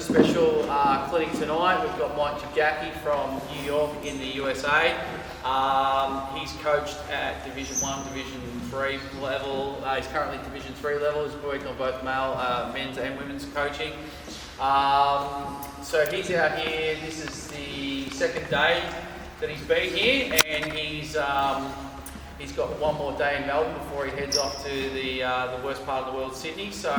really special clinic tonight. We've got Mike Jagacki from New York in the USA. He's coached at Division 1, Division 3 level. He's currently Division 3 level. He's working on both men's and women's coaching. So he's out here. This is the second day that he's been here, and he's got one more day in Melbourne before he heads off to the worst part of the world, Sydney. So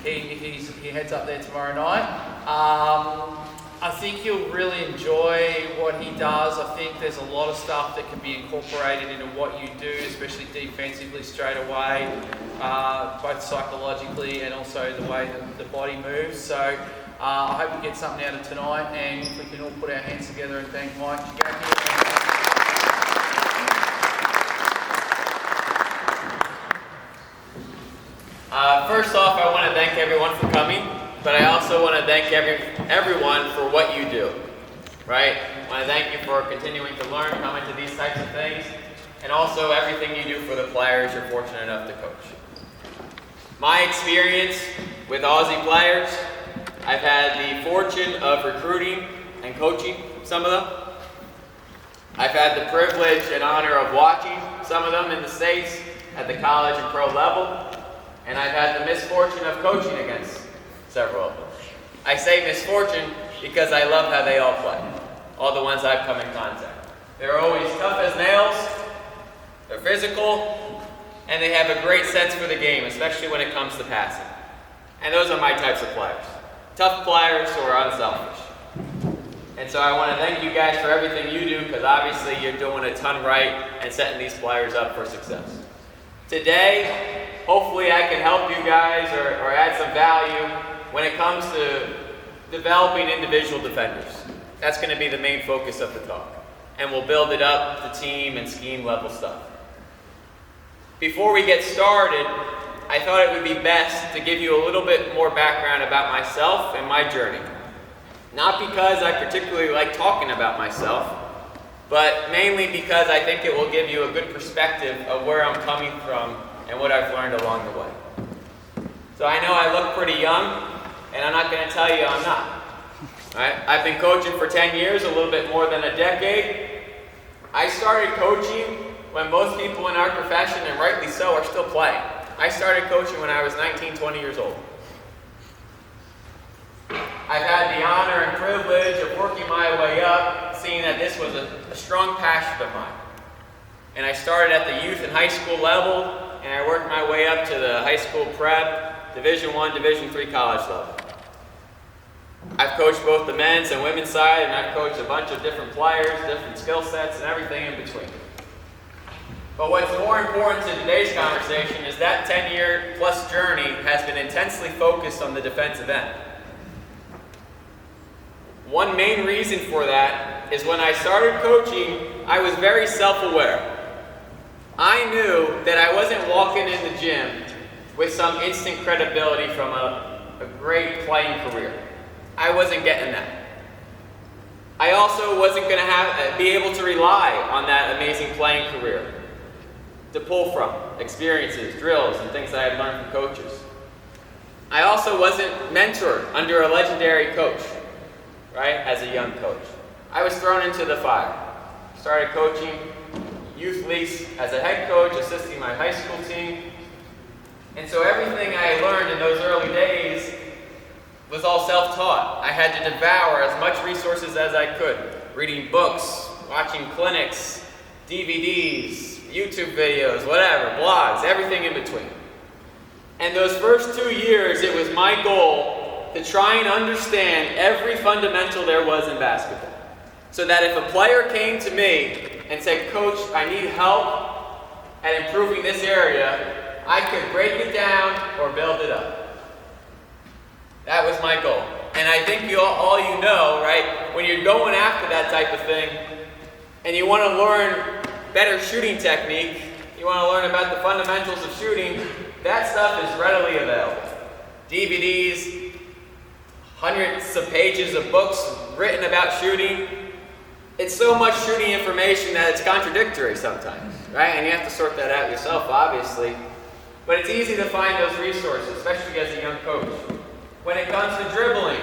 he heads up there tomorrow night. I think you'll really enjoy what he does. I think there's a lot of stuff that can be incorporated into what you do, especially defensively straight away, both psychologically and also the way that the body moves. So I hope you get something out of tonight, and if we can all put our hands together and thank Mike Jagacki. First off, I want to thank everyone for coming, but I also want to thank everyone for what you do, right? I want to thank you for continuing to learn, come into these types of things, and also everything you do for the players you're fortunate enough to coach. My experience with Aussie players, I've had the fortune of recruiting and coaching some of them. I've had the privilege and honor of watching some of them in the States at the college and pro level. And I've had the misfortune of coaching against several of them. I say misfortune because I love how they all play, all the ones I've come in contact. They're always tough as nails, they're physical, and they have a great sense for the game, especially when it comes to passing. And those are my types of players. Tough players who are unselfish. And so I want to thank you guys for everything you do, because obviously you're doing a ton right and setting these players up for success. Today, hopefully I can help you guys or add some value when it comes to developing individual defenders. That's going to be the main focus of the talk. And we'll build it up to team and scheme level stuff. Before we get started, I thought it would be best to give you a little bit more background about myself and my journey. Not because I particularly like talking about myself, but mainly because I think it will give you a good perspective of where I'm coming from and what I've learned along the way. So I know I look pretty young, and I'm not going to tell you I'm not. Right? I've been coaching for 10 years, a little bit more than a decade. I started coaching when most people in our profession, and rightly so, are still playing. I started coaching when I was 19, 20 years old. I've had the honor and privilege of working my way up, seeing that this was a strong passion of mine. And I started at the youth and high school level, and I worked my way up to the high school prep, Division 1, Division 3 college level. I've coached both the men's and women's side, and I've coached a bunch of different players, different skill sets, and everything in between. But what's more important to today's conversation is that 10-year-plus journey has been intensely focused on the defensive end. One main reason for that is when I started coaching, I was very self-aware. I knew that I wasn't walking in the gym with some instant credibility from a great playing career. I wasn't getting that. I also wasn't going to be able to rely on that amazing playing career to pull from experiences, drills, and things that I had learned from coaches. I also wasn't mentored under a legendary coach. Right, as a young coach. I was thrown into the fire. Started coaching youth leagues as a head coach, assisting my high school team. And so everything I learned in those early days was all self-taught. I had to devour as much resources as I could. Reading books, watching clinics, DVDs, YouTube videos, whatever, blogs, everything in between. And those first 2 years, it was my goal to try and understand every fundamental there was in basketball. So that if a player came to me and said, "Coach, I need help at improving this area," I could break it down or build it up. That was my goal. And I think all you know, right, when you're going after that type of thing, and you want to learn better shooting technique, you want to learn about the fundamentals of shooting, that stuff is readily available. DVDs, hundreds of pages of books written about shooting. It's so much shooting information that it's contradictory sometimes, right? And you have to sort that out yourself, obviously. But it's easy to find those resources, especially as a young coach. When it comes to dribbling,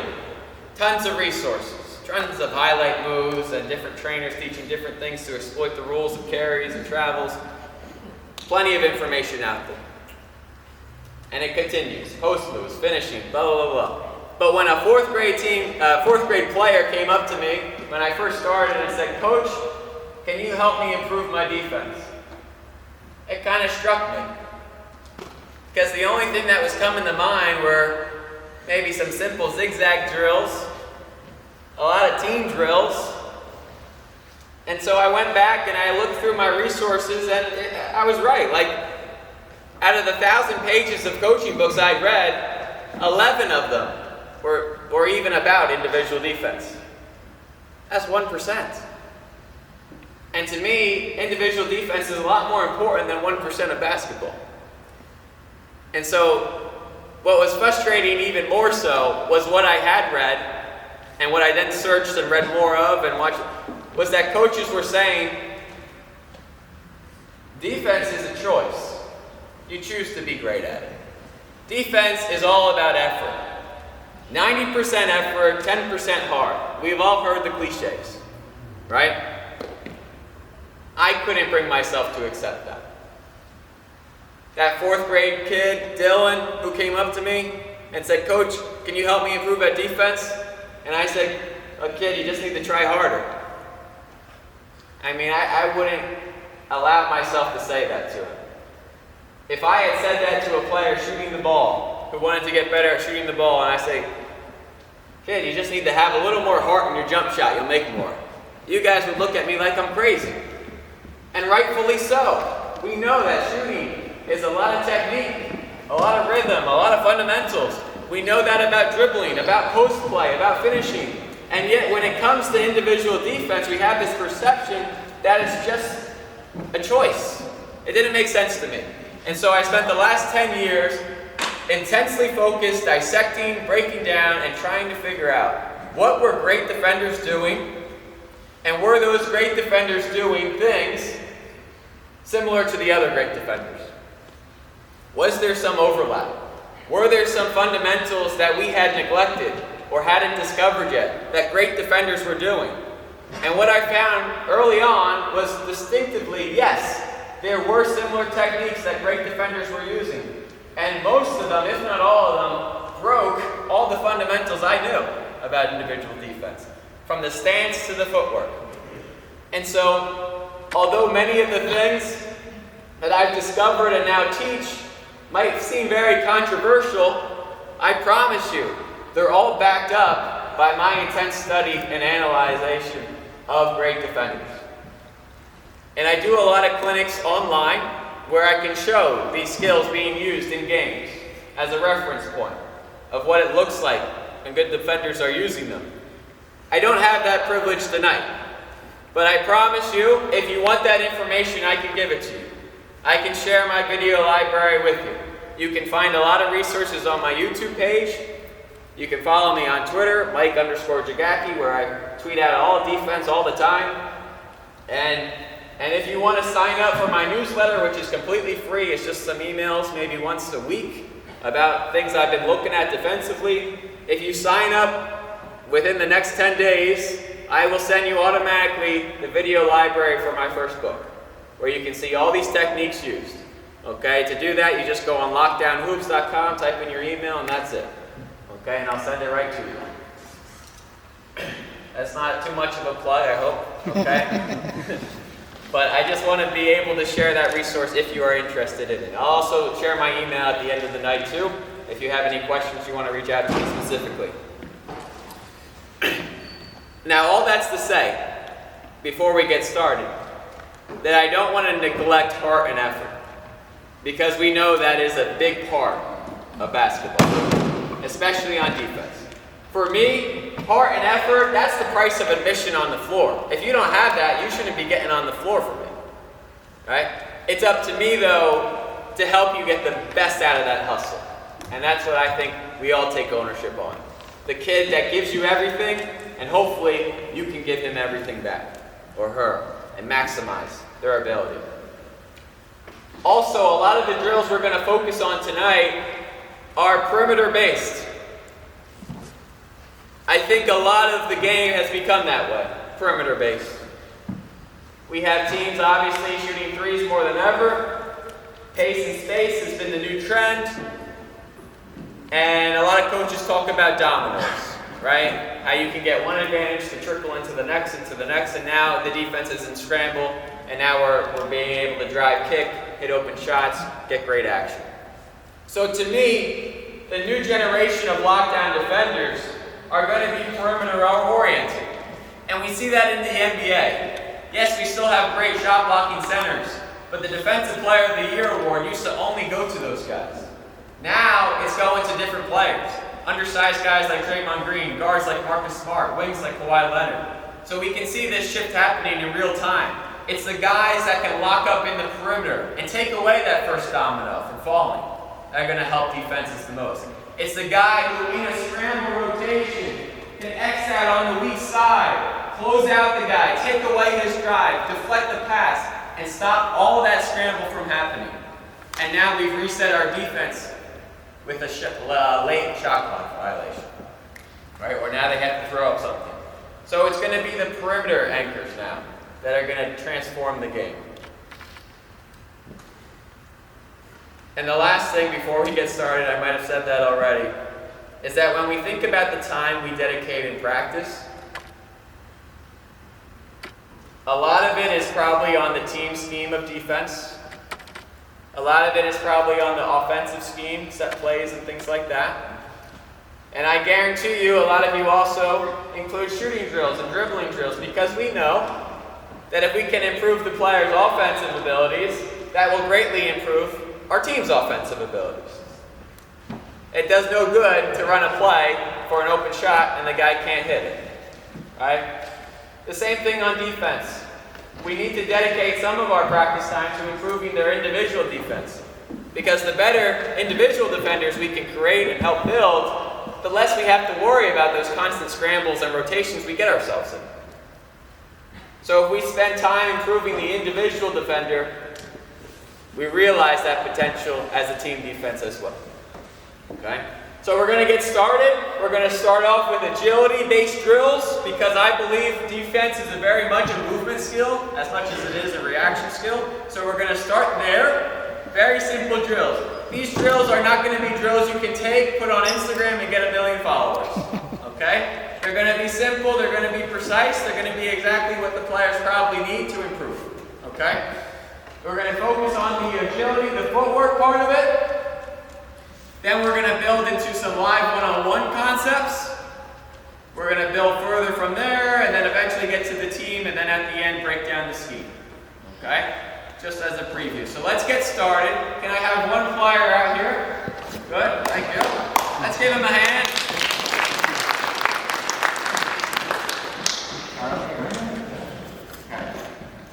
tons of resources, tons of highlight moves and different trainers teaching different things to exploit the rules of carries and travels. Plenty of information out there. And it continues, post moves, finishing, blah, blah, blah, blah. But when a fourth grade player came up to me when I first started and said, "Coach, can you help me improve my defense?" It kind of struck me. Because the only thing that was coming to mind were maybe some simple zigzag drills, a lot of team drills. And so I went back and I looked through my resources, and I was right. Like, out of the 1,000 pages of coaching books I'd read, 11 of them were even about individual defense. That's 1%. And to me, individual defense is a lot more important than 1% of basketball. And so, what was frustrating even more so was what I had read, and what I then searched and read more of and watched, was that coaches were saying, defense is a choice. You choose to be great at it. Defense is all about effort. 90% effort, 10% heart. We've all heard the cliches, right? I couldn't bring myself to accept that. That fourth grade kid, Dylan, who came up to me and said, "Coach, can you help me improve at defense?" And I said, "Oh, kid, you just need to try harder." I mean, I wouldn't allow myself to say that to him. If I had said that to a player shooting the ball, who wanted to get better at shooting the ball, and I say, "Kid, you just need to have a little more heart in your jump shot, you'll make more," you guys would look at me like I'm crazy. And rightfully so. We know that shooting is a lot of technique, a lot of rhythm, a lot of fundamentals. We know that about dribbling, about post play, about finishing. And yet when it comes to individual defense, we have this perception that it's just a choice. It didn't make sense to me. And so I spent the last 10 years intensely focused, dissecting, breaking down, and trying to figure out what were great defenders doing, and were those great defenders doing things similar to the other great defenders? Was there some overlap? Were there some fundamentals that we had neglected or hadn't discovered yet that great defenders were doing? And what I found early on was distinctively, yes, there were similar techniques that great defenders were using. And most of them, if not all of them, broke all the fundamentals I knew about individual defense, from the stance to the footwork. And so, although many of the things that I've discovered and now teach might seem very controversial, I promise you, they're all backed up by my intense study and analyzation of great defenders. And I do a lot of clinics online where I can show these skills being used in games as a reference point of what it looks like when good defenders are using them. I don't have that privilege tonight, but I promise you, if you want that information, I can give it to you. I can share my video library with you. You can find a lot of resources on my YouTube page. You can follow me on Twitter, Mike_Jagacki, where I tweet out all defense all the time. And if you want to sign up for my newsletter, which is completely free, it's just some emails maybe once a week about things I've been looking at defensively. If you sign up within the next 10 days, I will send you automatically the video library for my first book, where you can see all these techniques used. Okay, to do that, you just go on lockdownhoops.com, type in your email, and that's it. Okay, and I'll send it right to you. That's not too much of a plug, I hope. Okay? But I just want to be able to share that resource if you are interested in it. I'll also share my email at the end of the night too, if you have any questions you want to reach out to me specifically. Now, all that's to say, before we get started, that I don't want to neglect heart and effort, because we know that is a big part of basketball, especially on defense. For me, heart and effort, that's the price of admission on the floor. If you don't have that, you shouldn't be getting on the floor for me, right? It's up to me, though, to help you get the best out of that hustle. And that's what I think we all take ownership on. The kid that gives you everything, and hopefully you can give him everything back, or her, and maximize their ability. Also, a lot of the drills we're going to focus on tonight are perimeter-based. think a lot of the game has become that way, perimeter based. We have teams obviously shooting threes more than ever. Pace and space has been the new trend. And a lot of coaches talk about dominoes, right? How you can get one advantage to trickle into the next, and now the defense is in scramble, and now we're being able to drive, kick, hit open shots, get great action. So to me, the new generation of lockdown defenders are going to be perimeter oriented. And we see that in the NBA. Yes, we still have great shot blocking centers, but the Defensive Player of the Year award used to only go to those guys. Now it's going to different players. Undersized guys like Draymond Green, guards like Marcus Smart, wings like Kawhi Leonard. So we can see this shift happening in real time. It's the guys that can lock up in the perimeter and take away that first domino from falling that are going to help defenses the most. It's the guy who, in a scramble rotation, can X out on the weak side, close out the guy, take away his drive, deflect the pass, and stop all that scramble from happening. And now we've reset our defense with a late shot clock violation, right? Or now they have to throw up something. So it's going to be the perimeter anchors now that are going to transform the game. And the last thing before we get started, I might have said that already, is that when we think about the time we dedicate in practice, a lot of it is probably on the team scheme of defense. A lot of it is probably on the offensive scheme, set plays and things like that. And I guarantee you a lot of you also include shooting drills and dribbling drills, because we know that if we can improve the player's offensive abilities, that will greatly improve our team's offensive abilities. It does no good to run a play for an open shot and the guy can't hit it, right? The same thing on defense. We need to dedicate some of our practice time to improving their individual defense. Because the better individual defenders we can create and help build, the less we have to worry about those constant scrambles and rotations we get ourselves in. So if we spend time improving the individual defender, we realize that potential as a team defense as well. Okay? So we're going to get started. We're going to start off with agility-based drills, because I believe defense is very much a movement skill as much as it is a reaction skill. So we're going to start there. Very simple drills. These drills are not going to be drills you can take, put on Instagram, and get 1 million followers. Okay? They're going to be simple. They're going to be precise. They're going to be exactly what the players probably need to improve. Okay? We're going to focus on the agility, the footwork part of it. Then we're going to build into some live one-on-one concepts. We're going to build further from there, and then eventually get to the team, and then at the end break down the scheme. Okay? Just as a preview. So let's get started. Can I have one player out here? Good, thank you. Let's give him a hand.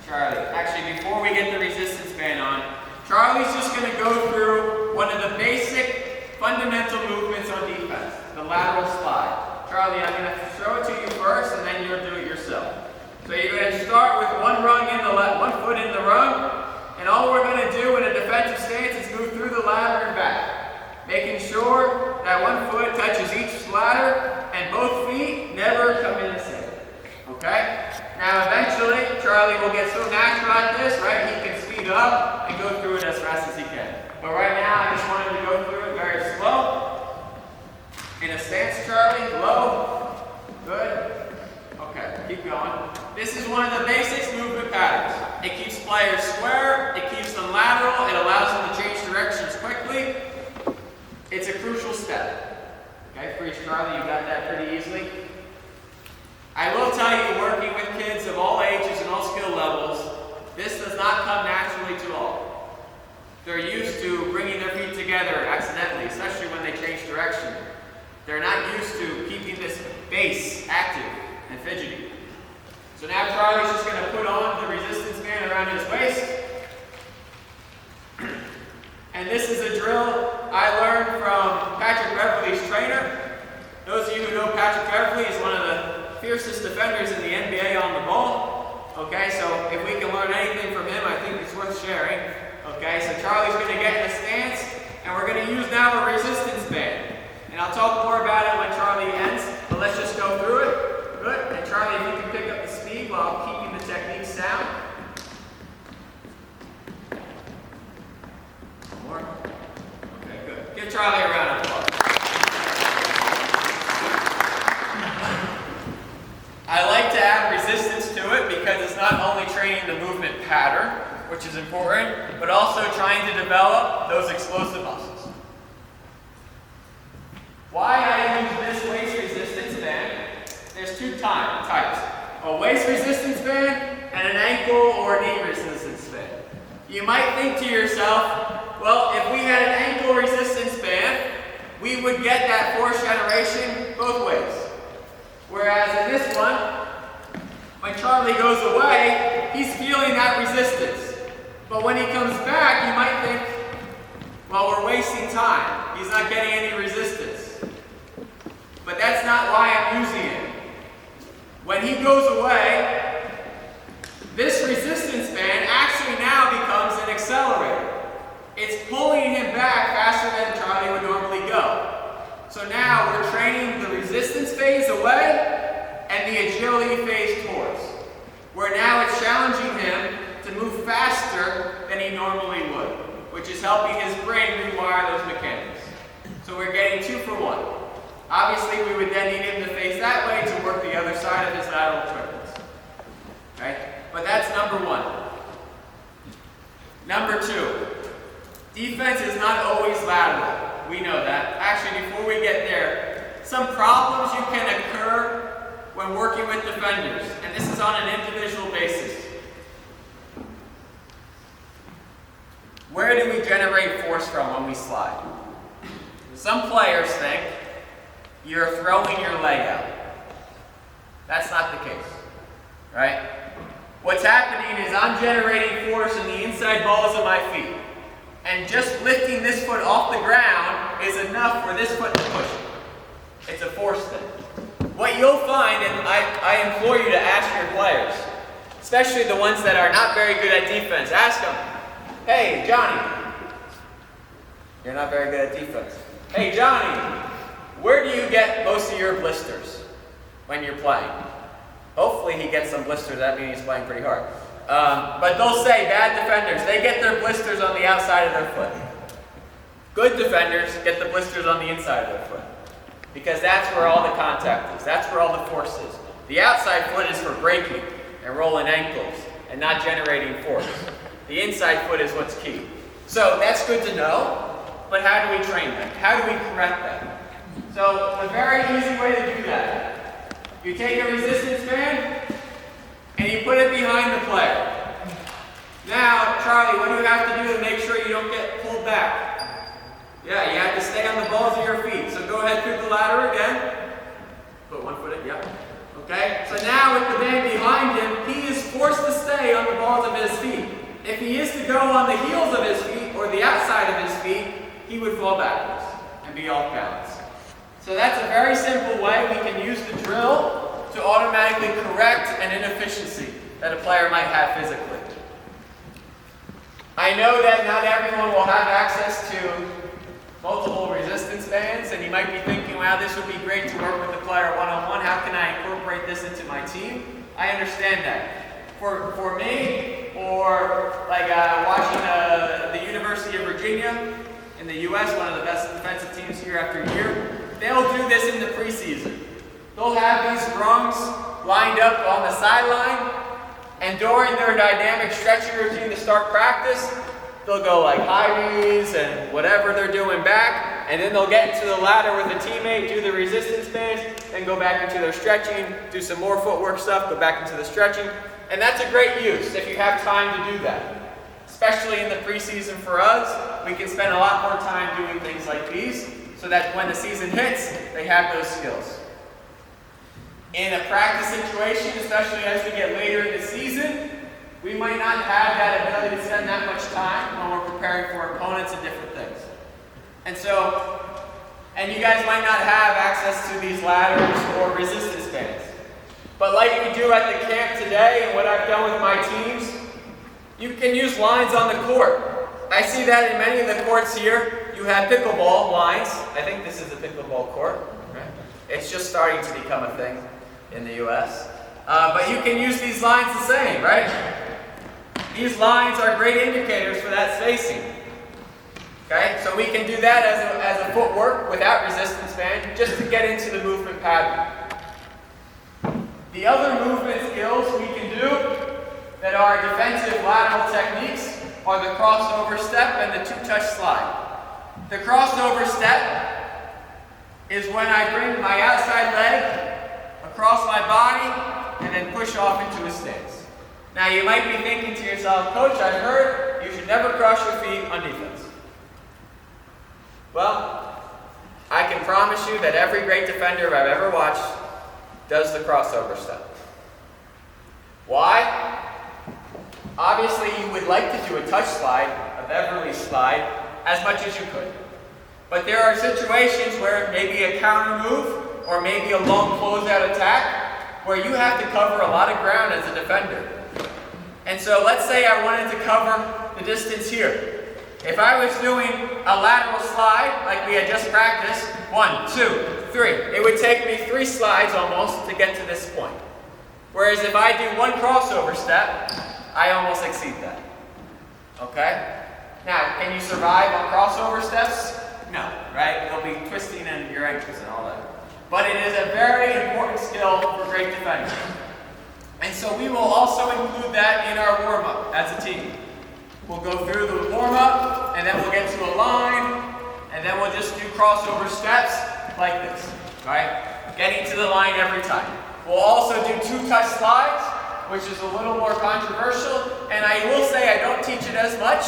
Charlie. Actually, before we get the resistance band on, Charlie's just going to go through one of the basic fundamental movements on defense, the lateral slide. Charlie, I'm going to show it to you first, and then you'll do it yourself. So you're going to start with one foot in the rung, and all we're going to do in a defensive stance is move through the ladder and back, making sure that one foot touches each ladder, and both feet never come in the same. Okay? Now eventually, Charlie will get so natural at this, right? He can speed up and go through it as fast as he can. But right now, I just want him to go through it very slow. In a stance, Charlie, low. Good. Okay, keep going. This is one of the basics movement patterns. It keeps players square, it keeps them lateral, it allows them to change directions quickly. It's a crucial step. Okay, freeze, Charlie, you got that pretty easily. I will tell you, working with kids of all ages and all skill levels, this does not come naturally to all. They're used to bringing their feet together accidentally, especially when they change direction. They're not used to keeping this base active and fidgety. So now Charlie's just going to put on the resistance band around his waist. And this is a drill I learned from Patrick Beverley's trainer. Those of you who know Patrick Beverley is one of the fiercest defenders in the NBA on the ball. Okay, so if we can learn anything from him, I think it's worth sharing. Okay, so Charlie's going to get in a stance, and we're going to use now a resistance band. And I'll talk more about it when Charlie ends, but let's just go through which is important, but also trying to develop those explosive muscles. Why I use this waist resistance band, there's two types. A waist resistance band and an ankle or knee resistance band. You might think to yourself, well, if we had an ankle resistance band, we would get that force generation both ways. Whereas in this one, when Charlie goes away, he's feeling that resistance. But when he comes back, you might think, well, we're wasting time. He's not getting any resistance. But that's not why I'm using it. When he goes away, this resistance band actually now becomes an accelerator. It's pulling him back faster than Charlie would normally go. So now we're training the resistance phase away and the agility phase towards. Where now it's challenging him to move faster than he normally would, which is helping his brain rewire those mechanics. So we're getting 2 for 1. Obviously, we would then need him to face that way to work the other side of his lateral triplets. Right? But that's number 1. Number 2, defense is not always lateral. We know that. Actually, before we get there, some problems you can occur when working with defenders, and this is on an individual basis. Where do we generate force from when we slide? Some players think you're throwing your leg out. That's not the case, right? What's happening is I'm generating force in the inside balls of my feet. And just lifting this foot off the ground is enough for this foot to push it. It's a force thing. What you'll find, and I implore you to ask your players, especially the ones that are not very good at defense, ask them, hey, Johnny, you're not very good at defense. Hey, Johnny, where do you get most of your blisters when you're playing? Hopefully he gets some blisters, that means he's playing pretty hard. But they'll say, bad defenders, they get their blisters on the outside of their foot. Good defenders get the blisters on the inside of their foot. Because that's where all the contact is. That's where all the force is. The outside foot is for braking and rolling ankles and not generating force. The inside foot is what's key. So that's good to know, but how do we train that? How do we correct that? So a very easy way to do that. You take a resistance band and you put it behind the player. Now, Charlie, what do you have to do to make sure you don't get pulled back? Yeah, you have to stay on the balls of your feet. So go ahead through the ladder again. Put one foot in, yep. Okay, so now with the band behind him, he is forced to stay on the balls of his feet. If he is to go on the heels of his feet or the outside of his feet, he would fall backwards and be off balance. So that's a very simple way we can use the drill to automatically correct an inefficiency that a player might have physically. I know that not everyone will have access to multiple resistance bands, and you might be thinking, wow, this would be great to work with the player one-on-one. How can I incorporate this into my team? I understand that. For me, or like watching the University of Virginia in the U.S., one of the best defensive teams year after year, they'll do this in the preseason. They'll have these rungs lined up on the sideline, and during their dynamic stretching routine to start practice, they'll go like high knees and whatever they're doing back, and then they'll get into the ladder with a teammate, do the resistance bands, then go back into their stretching, do some more footwork stuff, go back into the stretching. And that's a great use if you have time to do that. Especially in the preseason for us, we can spend a lot more time doing things like these so that when the season hits, they have those skills. In a practice situation, especially as we get later in the season, we might not have that ability to spend that much time when we're preparing for opponents and different things. And you guys might not have access to these ladders or resistance bands. But like we do at the camp today and what I've done with my teams, you can use lines on the court. I see that in many of the courts here. You have pickleball lines. I think this is a pickleball court. Right? It's just starting to become a thing in the US. But you can use these lines the same, right? These lines are great indicators for that spacing. Okay, so we can do that as a footwork without resistance band, just to get into the movement pattern. The other movement skills we can do that are defensive lateral techniques are the crossover step and the two-touch slide. The crossover step is when I bring my outside leg across my body and then push off into a stance. Now you might be thinking to yourself, Coach, I've heard you should never cross your feet on defense. Well, I can promise you that every great defender I've ever watched does the crossover step. Why? Obviously, you would like to do a touch slide, a Beverly slide, as much as you could. But there are situations where maybe a counter move or maybe a long closeout attack where you have to cover a lot of ground as a defender. And so let's say I wanted to cover the distance here. If I was doing a lateral slide like we had just practiced, 1, 2, 3, it would take me 3 slides almost to get to this point. Whereas if I do one crossover step, I almost exceed that. Okay? Now, can you survive on crossover steps? No, right? You'll be twisting in your ankles and all that. But it is a very important skill for great defenders. And so we will also include that in our warm-up as a team. We'll go through the warm-up, and then we'll get to a line, and then we'll just do crossover steps like this, right? Getting to the line every time. We'll also do two-touch slides, which is a little more controversial, and I will say I don't teach it as much,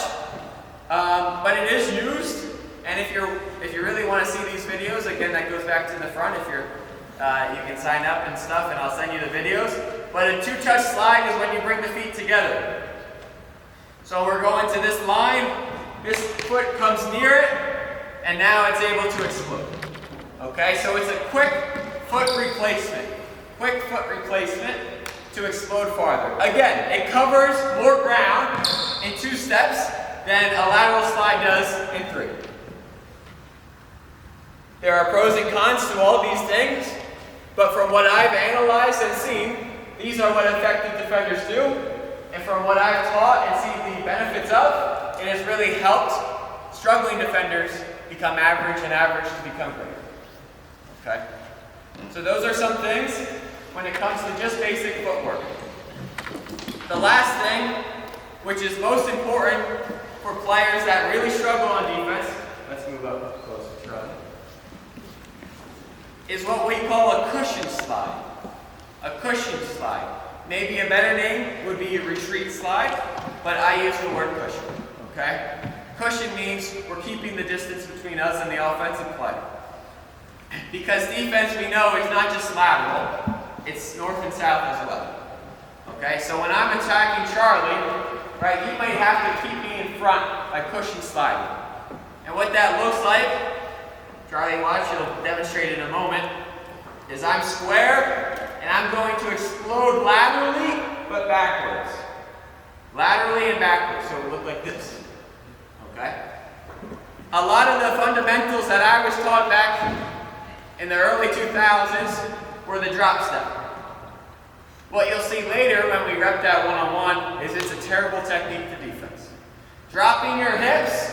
but it is used. And if you really want to see these videos, again, that goes back to the front. If you're, you can sign up and stuff, and I'll send you the videos. But a two-touch slide is when you bring the feet together. So we're going to this line. This foot comes near it, and now it's able to explode. Okay, so it's a quick foot replacement. Quick foot replacement to explode farther. Again, it covers more ground in 2 steps than a lateral slide does in 3. There are pros and cons to all these things, but from what I've analyzed and seen, these are what effective defenders do. And from what I've taught and seen the benefits of, it has really helped struggling defenders become average and average to become great. Okay? So those are some things when it comes to just basic footwork. The last thing, which is most important for players that really struggle on defense, let's move up closer, Charlie, is what we call a cushion slide. A cushion slide. Maybe a better name would be a retreat slide, but I use the word cushion, okay? Cushion means we're keeping the distance between us and the offensive player. Because defense, we know, is not just lateral, it's north and south as well. Okay, so when I'm attacking Charlie, right, he might have to keep me in front by cushion sliding. And what that looks like, Charlie, watch, it'll demonstrate in a moment, is I'm square, and I'm going to explode laterally, but backwards. Laterally and backwards, so it will look like this. Okay? A lot of the fundamentals that I was taught back in the early 2000s were the drop step. What you'll see later when we rep that one-on-one is it's a terrible technique to defense. Dropping your hips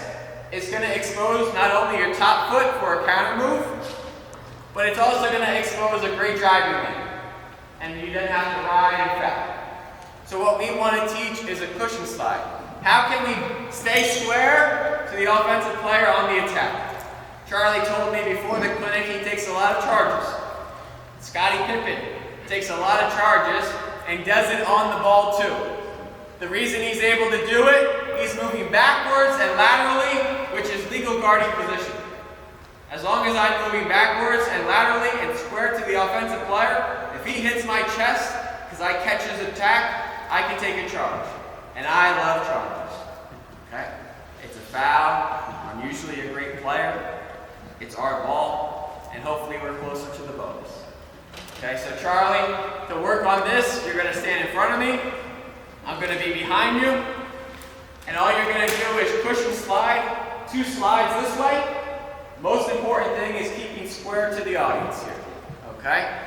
is going to expose not only your top foot for a counter move, but it's also going to expose a great driving lane. And you then have to ride and foul. So what we want to teach is a cushion slide. How can we stay square to the offensive player on the attack? Charlie told me before the clinic he takes a lot of charges. Scottie Pippen takes a lot of charges and does it on the ball too. The reason he's able to do it, he's moving backwards and laterally, which is legal guarding position. As long as I'm moving backwards and laterally and square to the offensive player, if he hits my chest, because I catch his attack, I can take a charge. And I love charges. Okay? It's a foul. I'm usually a great player. It's our ball. And hopefully we're closer to the bonus. Okay, so Charlie, to work on this, you're going to stand in front of me. I'm going to be behind you. And all you're going to do is cushion slide, 2 slides this way. Most important thing is keeping square to the audience here. Okay?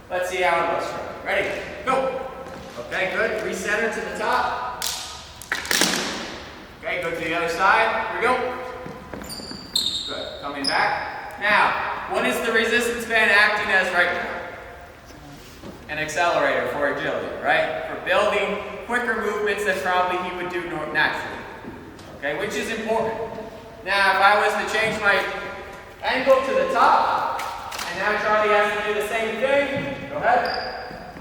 Let's see how it looks. Ready? Go. Okay, good. Recenter to the top. Okay, go to the other side. Here we go. Good. Coming back. Now, what is the resistance band acting as right now? An accelerator for agility, right? For building quicker movements that probably he would do naturally. okay, which is important. Now, if I was to change my angle to the top, and now Charlie has to do the same thing, go ahead.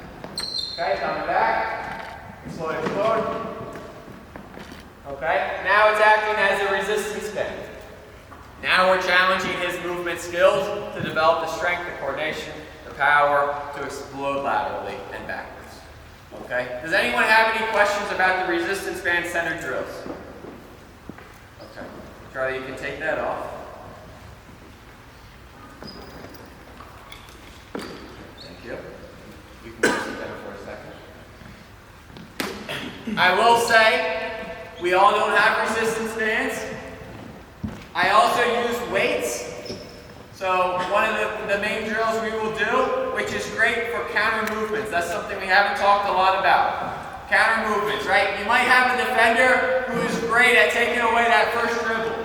Okay, coming back, explode, explode. Okay, now it's acting as a resistance band. Now we're challenging his movement skills to develop the strength, the coordination, the power to explode laterally and backwards. Okay, does anyone have any questions about the resistance band center drills? Okay, Charlie, you can take that off. Thank you. You can just sit down for a second. I will say, we all don't have resistance bands. I also use weights. So one of the main drills we will do, which is great for counter movements. That's something we haven't talked a lot about. Counter movements, right? You might have a defender who's great at taking away that first dribble,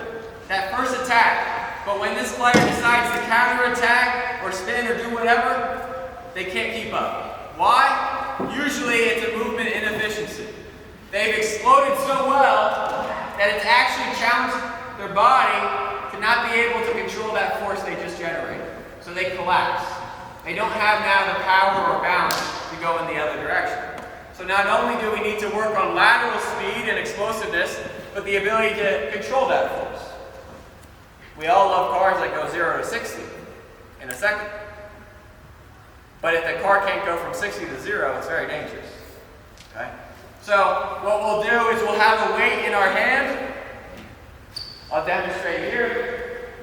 that first attack. But when this player decides to counter attack or spin or do whatever, they can't keep up. Why? Usually it's a movement inefficiency. They've exploded so well that it's actually challenged their body to not be able to control that force they just generated. So they collapse. They don't have now the power or balance to go in the other direction. So not only do we need to work on lateral speed and explosiveness, but the ability to control that force. We all love cars that go 0 to 60 in a second. But if the car can't go from 60 to 0, it's very dangerous. Okay? So what we'll do is we'll have a weight in our hand. I'll demonstrate here.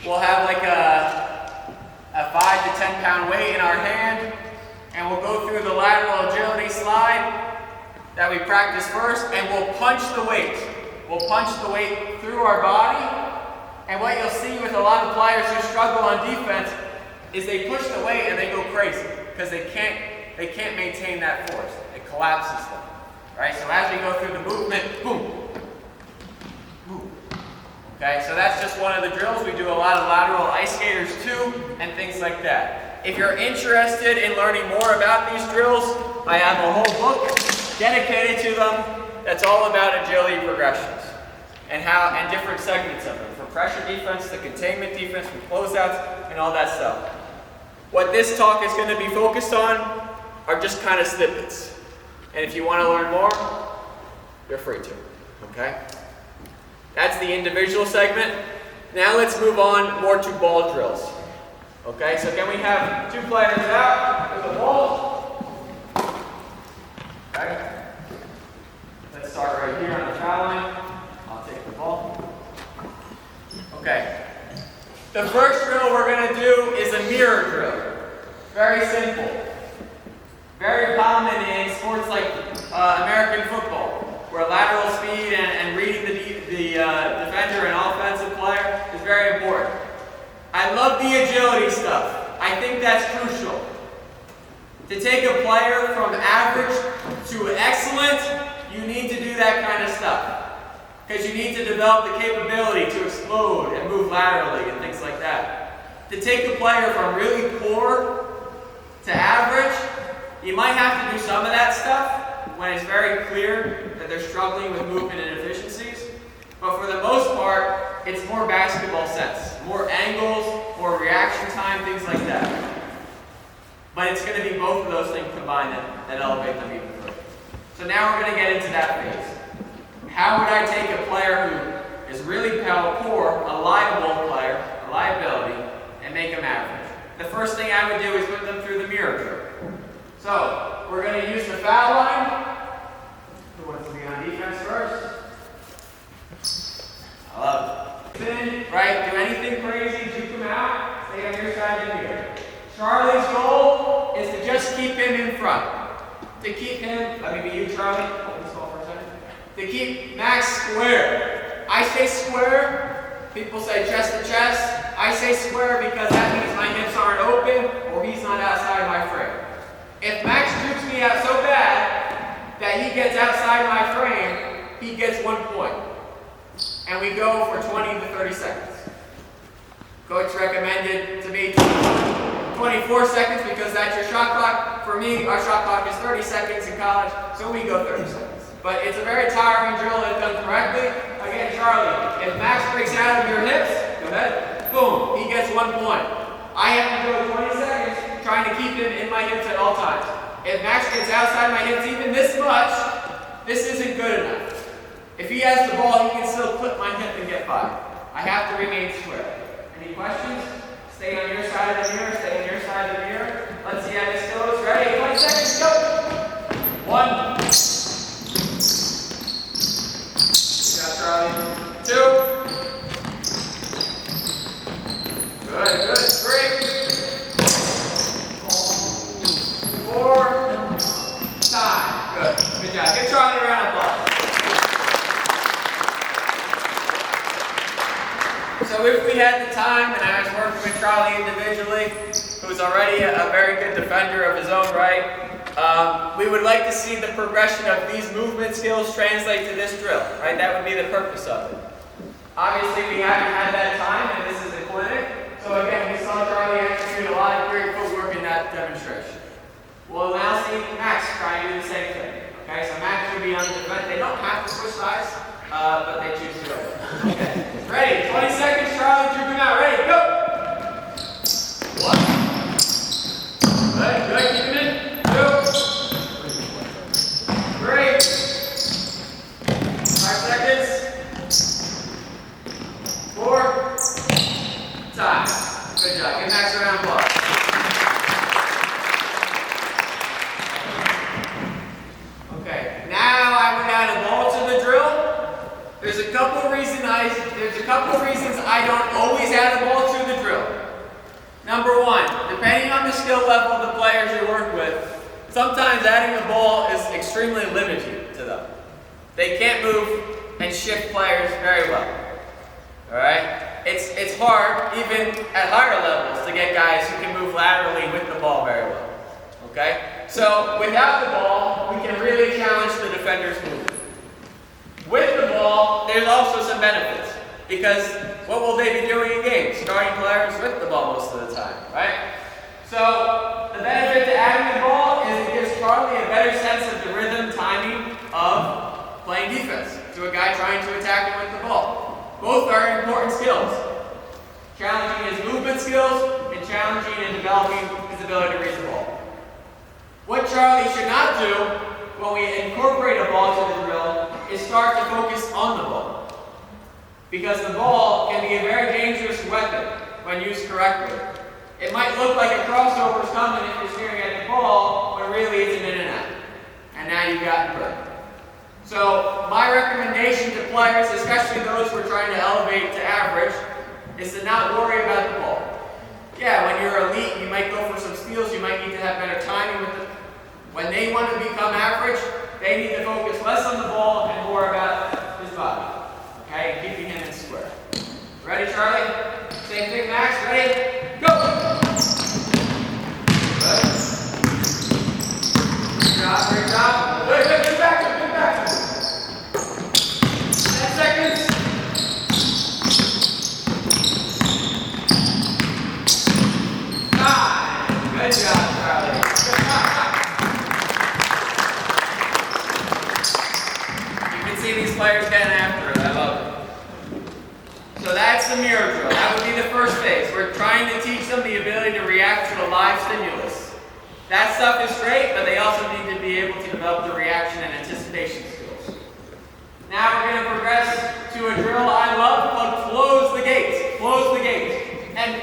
We'll have like a 5 to 10 pound weight in our hand, and we'll go through the lateral agility slide that we practice first, and we'll punch the weight. We'll punch the weight through our body, and what you'll see with a lot of players who struggle on defense is they push the weight and they go crazy because they can't maintain that force. It collapses them, right? So as we go through the movement, boom, boom. Okay, so that's just one of the drills. We do a lot of lateral ice skaters too, and things like that. If you're interested in learning more about these drills, I have a whole book dedicated to them that's all about agility progressions and different segments of them, from pressure defense to containment defense, from closeouts, and all that stuff. What this talk is going to be focused on are just kind of snippets. And if you want to learn more, you're free to. Okay? That's the individual segment. Now let's move on more to ball drills. Okay, so can we have 2 players out with the ball? Okay. Let's start right here on the foul line. I'll take the ball. Okay. The first drill we're going to do is a mirror drill. Very simple. Very common in sports like American football, where lateral speed and reading the defender and offensive player is very important. I love the agility stuff. I think that's crucial. To take a player from average to excellent, you need to do that kind of stuff. Because you need to develop the capability to explode and move laterally and things like that. To take a player from really poor to average, you might have to do some of that stuff when it's very clear that they're struggling with movement and efficiencies. But for the most part, it's more basketball sense. More angles, more reaction time, things like that. But it's going to be both of those things combined that elevate them even further. So now we're going to get into that phase. How would I take a player who is really poor, a liable player, a liability, and make them average? The first thing I would do is put them through the mirror drill. So we're going to use the foul line. Who wants to be on defense first? I love it. Spin, right? Do anything crazy, juke him out, stay on your side of the mirror. Charlie's goal is to just keep him in front. To keep him, let me be you, Charlie. Hold this ball for a second. To keep Max square. I say square, people say chest to chest. I say square because that means my hips aren't open or he's not outside my frame. If Max jukes me out so bad that he gets outside my frame, he gets 1 point. And we go for 20 to 30 seconds. Coach recommended to me 24 seconds because that's your shot clock. For me, our shot clock is 30 seconds in college, so we go 30 seconds. but it's a very tiring drill if done correctly. Again, Charlie, if Max breaks out of your hips, go ahead, boom, he gets 1 point. I have to go 20 seconds trying to keep him in my hips at all times. If Max gets outside my hips even this much, this isn't good enough. If he has the ball, he can still clip my hip and get 5. I have to remain square. Any questions? Stay on your side of the mirror, stay on your side of the mirror. Let's see how this goes. Ready? 20 seconds, go! 1. Good job, Charlie. 2. Good. 3. 4. Time. Good job. Give Charlie a round of applause. So if we had the time and I was working with Charlie individually, who's already a very good defender of his own right, we would like to see the progression of these movement skills translate to this drill, right? That would be the purpose of it. Obviously, we haven't had that time, and this is a clinic. So again, we saw Charlie execute a lot of great footwork in that demonstration. We'll now see Max try and do the same thing. Okay, so Max should be on the defense. They don't have to switch sides, but they choose to. Okay, ready? 20 seconds, Charlie. Juke him out. Ready? Go. 1. Good. Keep him in. 2. 3. 5 seconds. 4. Time. Good job. Give Max a round of applause. Okay. Now I would add a ball to the drill. There's a couple reasons I don't always add a ball to the drill. Number 1, depending on the skill level of the players you work with, sometimes adding a ball is extremely limiting to them. They can't move and shift players very well. All right? It's hard, even at higher levels, to get guys who can move laterally with the ball very well. Okay? So without the ball, we can really challenge the defender's movement. With the ball, there's also some benefits. Because what will they be doing in games? Starting players with the ball most of the time, right? So the benefit to adding the ball is it gives Charlie a better sense of the rhythm, timing of playing defense to a guy trying to attack him with the ball. Both are important skills. Challenging his movement skills and challenging and developing his ability to read the ball. What Charlie should not do when we incorporate a ball to the drill is start to focus on the ball. Because the ball can be a very dangerous weapon when used correctly. It might look like a crossover is coming if you're staring at the ball, but really it's an in and out. And now you've gotten hurt. So my recommendation to players, especially those who are trying to elevate to average, is to not worry about the ball. Yeah, when you're elite, you might go for some steals, you might need to have better timing with it. When they want to become average, they need to focus less on the ball and more about his body. Okay, and keeping him in square. Ready, Charlie? Same thing, Max. Ready? Go! Good. Great job. Wait, get back to him, 10 seconds. Good job, Charlie. You can see these players getting after it. I love it. So that's the mirror drill. That would be the first phase. We're trying to teach them the ability to react to a live stimulus. That stuff is great, but they also need to be able to develop the reaction and anticipation skills. Now we're going to progress to a drill I love called close the gates. Close the gates. And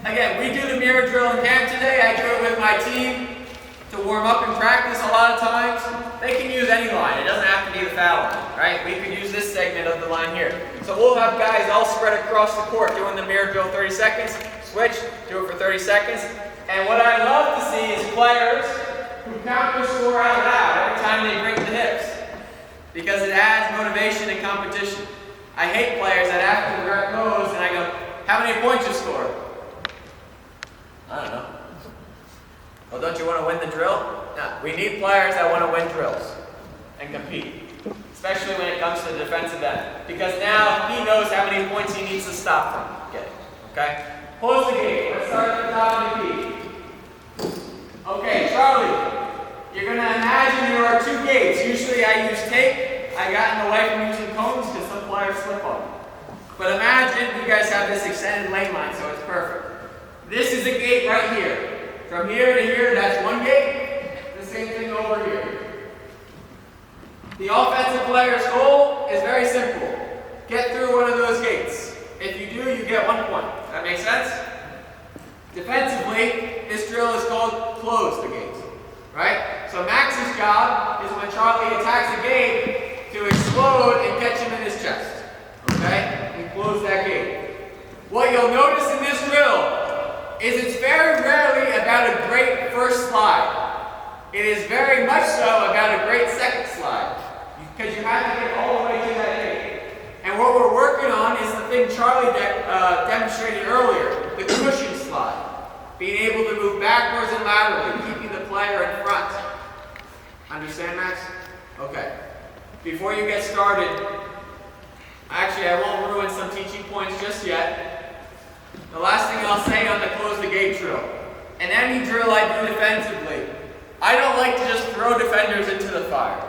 again, we do the mirror drill in camp today. I do it with my team to warm up and practice a lot of times. They can use any line. It doesn't have to be the foul line, right? We can use this segment of the line here. So we'll have guys all spread across the court doing the mirror drill 30 seconds, switch, do it for 30 seconds. And what I love to see is players who count the score out loud every time they break the hips, because it adds motivation and competition. I hate players that after the rep goes and I go, how many points you scored? I don't know. Well, don't you want to win the drill? No. We need players that want to win drills and compete, especially when it comes to the defensive end, because now he knows how many points he needs to stop from getting. Okay? Close the game. Let's start at the top of the key. Okay, Charlie, you're going to imagine there are two gates. Usually I use tape. I got in the way from using cones because some players slip on them. But imagine you guys have this extended lane line, so it's perfect. This is a gate right here. From here to here, that's one gate. The same thing over here. The offensive player's goal is very simple. Get through one of those gates. If you do, you get 1 point. That makes sense? Defensively, this drill is called close the gate. Right? So Max's job is when Charlie attacks a gate to explode and catch him in his chest. Okay? And close that gate. What you'll notice in this drill is it's very rarely about a great first slide. It is very much so about a great second slide. Because you have to get all the way to that gate. And what we're working on is the thing Charlie demonstrated earlier, the cushion slide. Being able to move backwards and laterally, keeping the player in front. Understand, Max? Okay. Before you get started, actually I won't ruin some teaching points just yet. The last thing I'll say on the close the gate drill. In any drill I do defensively, I don't like to just throw defenders into the fire.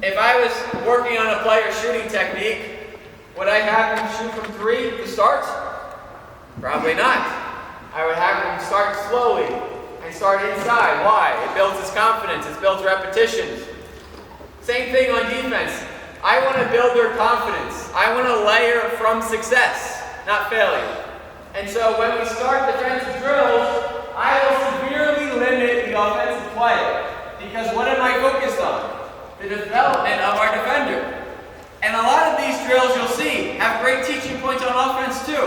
If I was working on a player's shooting technique, would I have him shoot from 3 to start? Probably not. I would have him start slowly and start inside. Why? It builds his confidence. It builds repetitions. Same thing on defense. I want to build their confidence. I want to layer from success, not failure. And so when we start defensive drills, I will severely limit the offensive player. Because what am I focused on? The development of our defender. And a lot of these drills you'll see have great teaching points on offense too.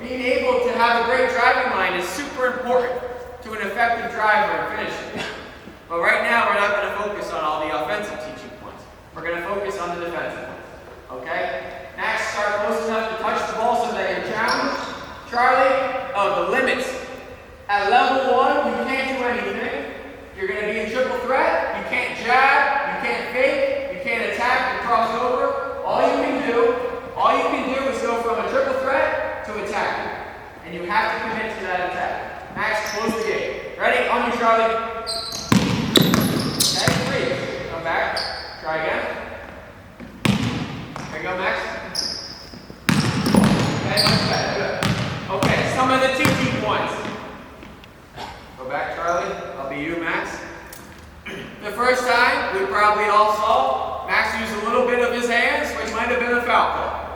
Being able to have a great driving line is super important to an effective driver and finisher. But right now we're not going to focus on all the offensive teaching points. We're going to focus on the defensive ones. Okay? Max, start close enough to touch the ball so that you're challenged. Charlie, the limits. At level 1, you can't do anything. You're going to be in triple threat. You can't jab. You can't fake. You can't attack and cross over. All you can do is go from a triple threat to attacking. And you have to commit to that attack. Max, close the gate. Ready? On you, Charlie. Okay, 3. Come back. Try again. There you go, Max. Okay, much better. Good. Okay, some of the teaching points. Go back, Charlie. I'll be you, Max. The first time, we probably all saw Max use a little bit of his hands, which might have been a foul call.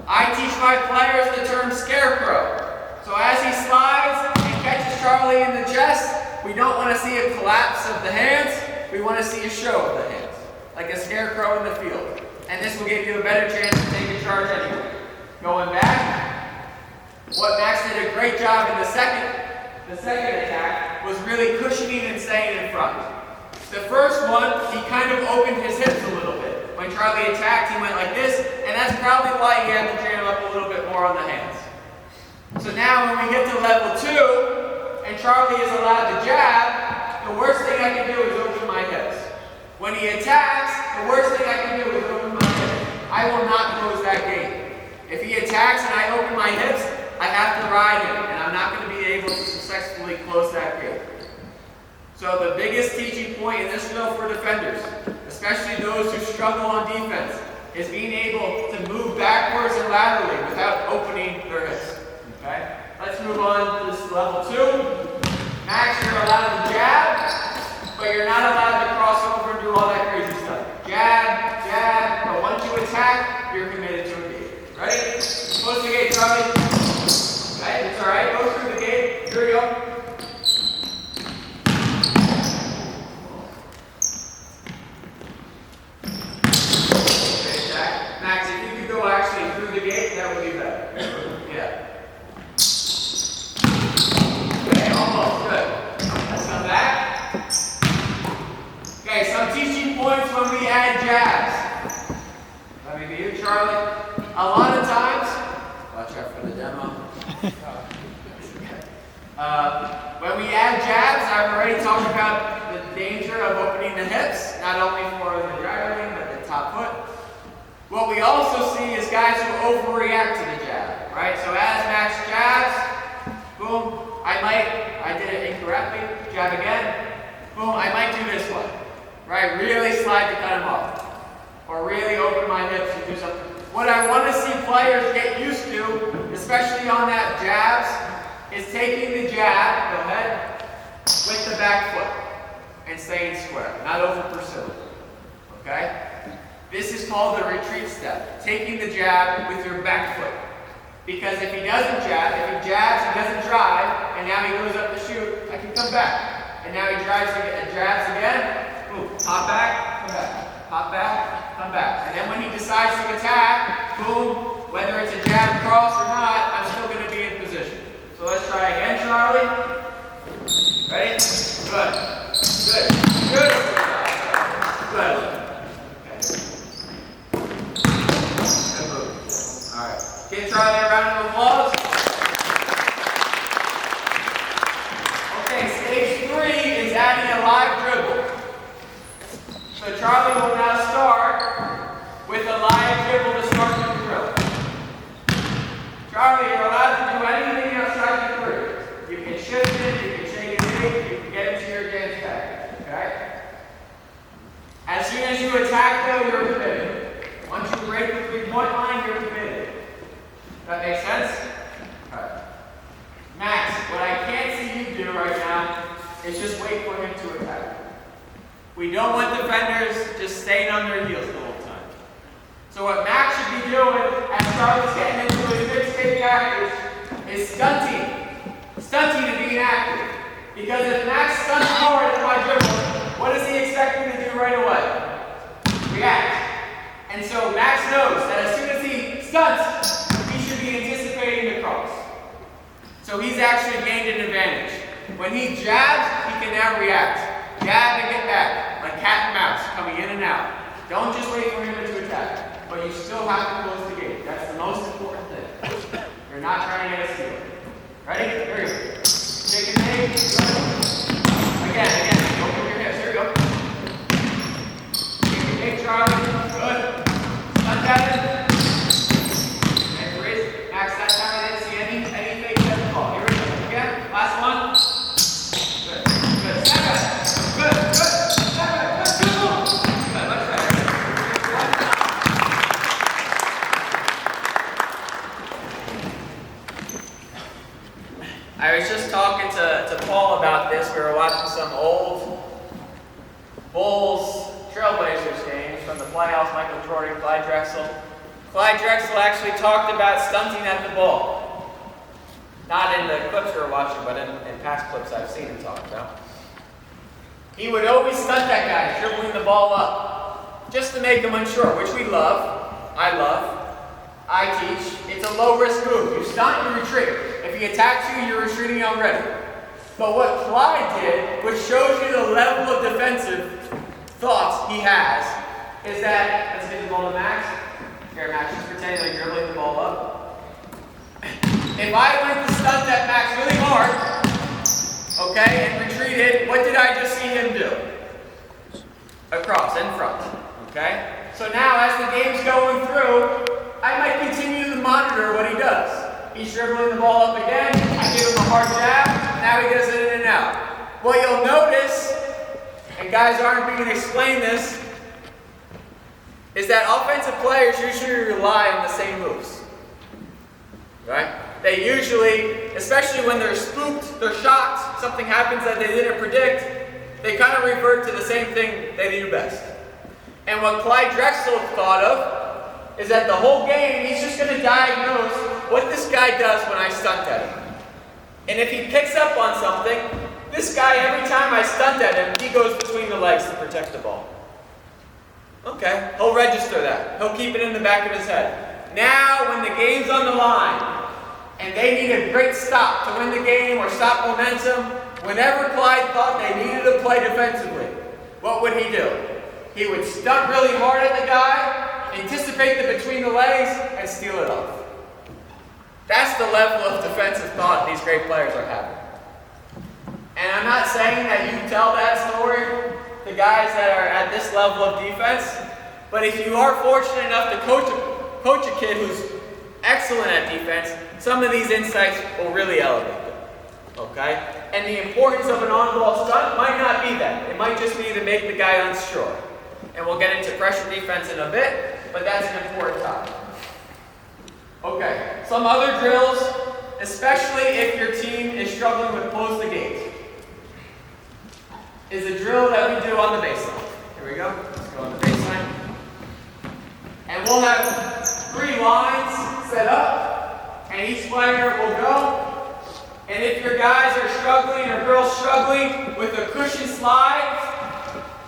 I teach my players the term scarecrow. So as he slides and catches Charlie in the chest, we don't want to see a collapse of the hands. We want to see a show of the hands, like a scarecrow in the field. And this will give you a better chance to take a charge anyway. Going back, what Max did a great job in the second attack was really cushioning and staying in front. The first one, he kind of opened his hips a little bit. When Charlie attacked, he went like this, and that's probably why he had to jam up a little bit more on the hands. So now when we get to level 2, and Charlie is allowed to jab, the worst thing I can do is open my hips. When he attacks, the worst thing I can do is open my hips. I will not close that gate. If he attacks and I open my hips, I have to ride him, and I'm not going to be able to successfully close that gate. So the biggest teaching point in this drill for defenders, especially those who struggle on defense, is being able to move backwards and laterally without opening their hips. Okay? Let's move on to this level 2. Max, you're allowed to jab, but you're not allowed to cross over and do all that crazy stuff. Jab, jab, but once you attack, you're committed to a gate. Ready? Close the gate, Charlie. Okay, it's alright. Go through the gate. Here we go. Max, if you could go actually through the gate, that would be better. Yeah. Okay, almost. Good. Let's come back. Okay, some teaching points when we add jabs. Let me be you, Charlie. A lot of times, watch out for the demo. When we add jabs, I've already talked about the danger of opening the hips, not only for the driver lane, but the top foot. What we also see is guys who overreact to the jab, right? So as Max jabs, boom, I did it incorrectly, jab again, boom, I might do this one, right? Really slide to cut him off. Or really open my hips and do something. What I want to see players get used to, especially on that jabs, is taking the jab, go ahead, with the back foot and staying square, not over pursuing. Okay? This is called the retreat step, taking the jab with your back foot. Because if he doesn't jab, if he jabs, he doesn't drive, and now he goes up to shoot, I can come back. And now he drives again, jabs again, boom, hop back, come back, hop back, come back. And then when he decides to attack, boom, whether it's a jab cross or not, I'm still going to be in position. So let's try again, Charlie. Ready? Good. Good. Good. Good. Okay. Good move. All right. Give Charlie a round of applause. Okay, stage 3 is adding a live dribble. So Charlie will now start with a live dribble to start the drill. Charlie, you're allowed to do anything outside the 3. You can shift it, you can shake it, you can get into your dance bag. Okay? As soon as you attack though, you're committed. Once you break the 3-point line, you're committed. That makes sense? Alright. Max, what I can't see you do right now is just wait for him to attack. We don't want defenders just staying on their heels the whole time. So what Max should be doing as Charlie's getting into his mid-stage package is stunting to be inactive. Because if Max stunts forward in my dribble, what does he expect me to do right away? React. And so Max knows that as soon as he stunts, he should be anticipating the cross. So he's actually gained an advantage. When he jabs, he can now react. Jab and get back, like cat and mouse, coming in and out. Don't just wait for him to attack, but you still have to close the game. That's the most important thing. You're not trying to get a steal. Ready? Here we go. Shake and take. Again. Don't move your hips. Here we go. Shake and take, Charlie. Good. Stunt that. And raise. Max, that time I didn't see any fake at the ball. Here we go. Again. Last one. Good. Step back. Good. Much better. I was just talking to Paul about this. We were watching some old Bulls Trailblazers games from the playoffs. Michael Jordan, Clyde Drexel. Clyde Drexel actually talked about stunting at the ball. Not in the clips we were watching, but in past clips I've seen him talk about. He would always stunt that guy, dribbling the ball up, just to make him unsure, which we love. I love. I teach. It's a low-risk move. You stunt, you retreat. If he attacks you, you're retreating already. But what Clyde did, which shows you the level of defensive thoughts he has, is that, let's get the ball to Max. Here, Max, just pretend like you're dribbling the ball up. If I went to stunt that Max really hard, okay, and retreated, what did I just see him do? Across, in front, okay? So now, as the game's going through, I might continue to monitor what he does. He's dribbling the ball up again, I give him a hard jab, now he does it in and out. What you'll notice, and guys aren't being explained this, is that offensive players usually rely on the same moves, right? They usually, especially when they're spooked, they're shocked, something happens that they didn't predict, they kind of revert to the same thing they do best. And what Clyde Drexel thought of is that the whole game, he's just going to diagnose what this guy does when I stunt at him. And if he picks up on something, this guy, every time I stunt at him, he goes between the legs to protect the ball. Okay, he'll register that. He'll keep it in the back of his head. Now, when the game's on the line, and they need a great stop to win the game or stop momentum, whenever Clyde thought they needed to play defensively, what would he do? He would stunt really hard at the guy, anticipate the between the legs, and steal it off. That's the level of defensive thought these great players are having. And I'm not saying that you tell that story to guys that are at this level of defense, but if you are fortunate enough to coach a kid who's excellent at defense, some of these insights will really elevate them. Okay? And the importance of an on-ball stunt might not be that. It might just be to make the guy unsure. And we'll get into pressure defense in a bit, but that's an important topic. Okay, some other drills, especially if your team is struggling with close the gate, is a drill that we do on the baseline. Here we go. Let's go on the baseline. And we'll have 3 lines set up, and each player will go. And if your guys are struggling or girls struggling with a cushion slide,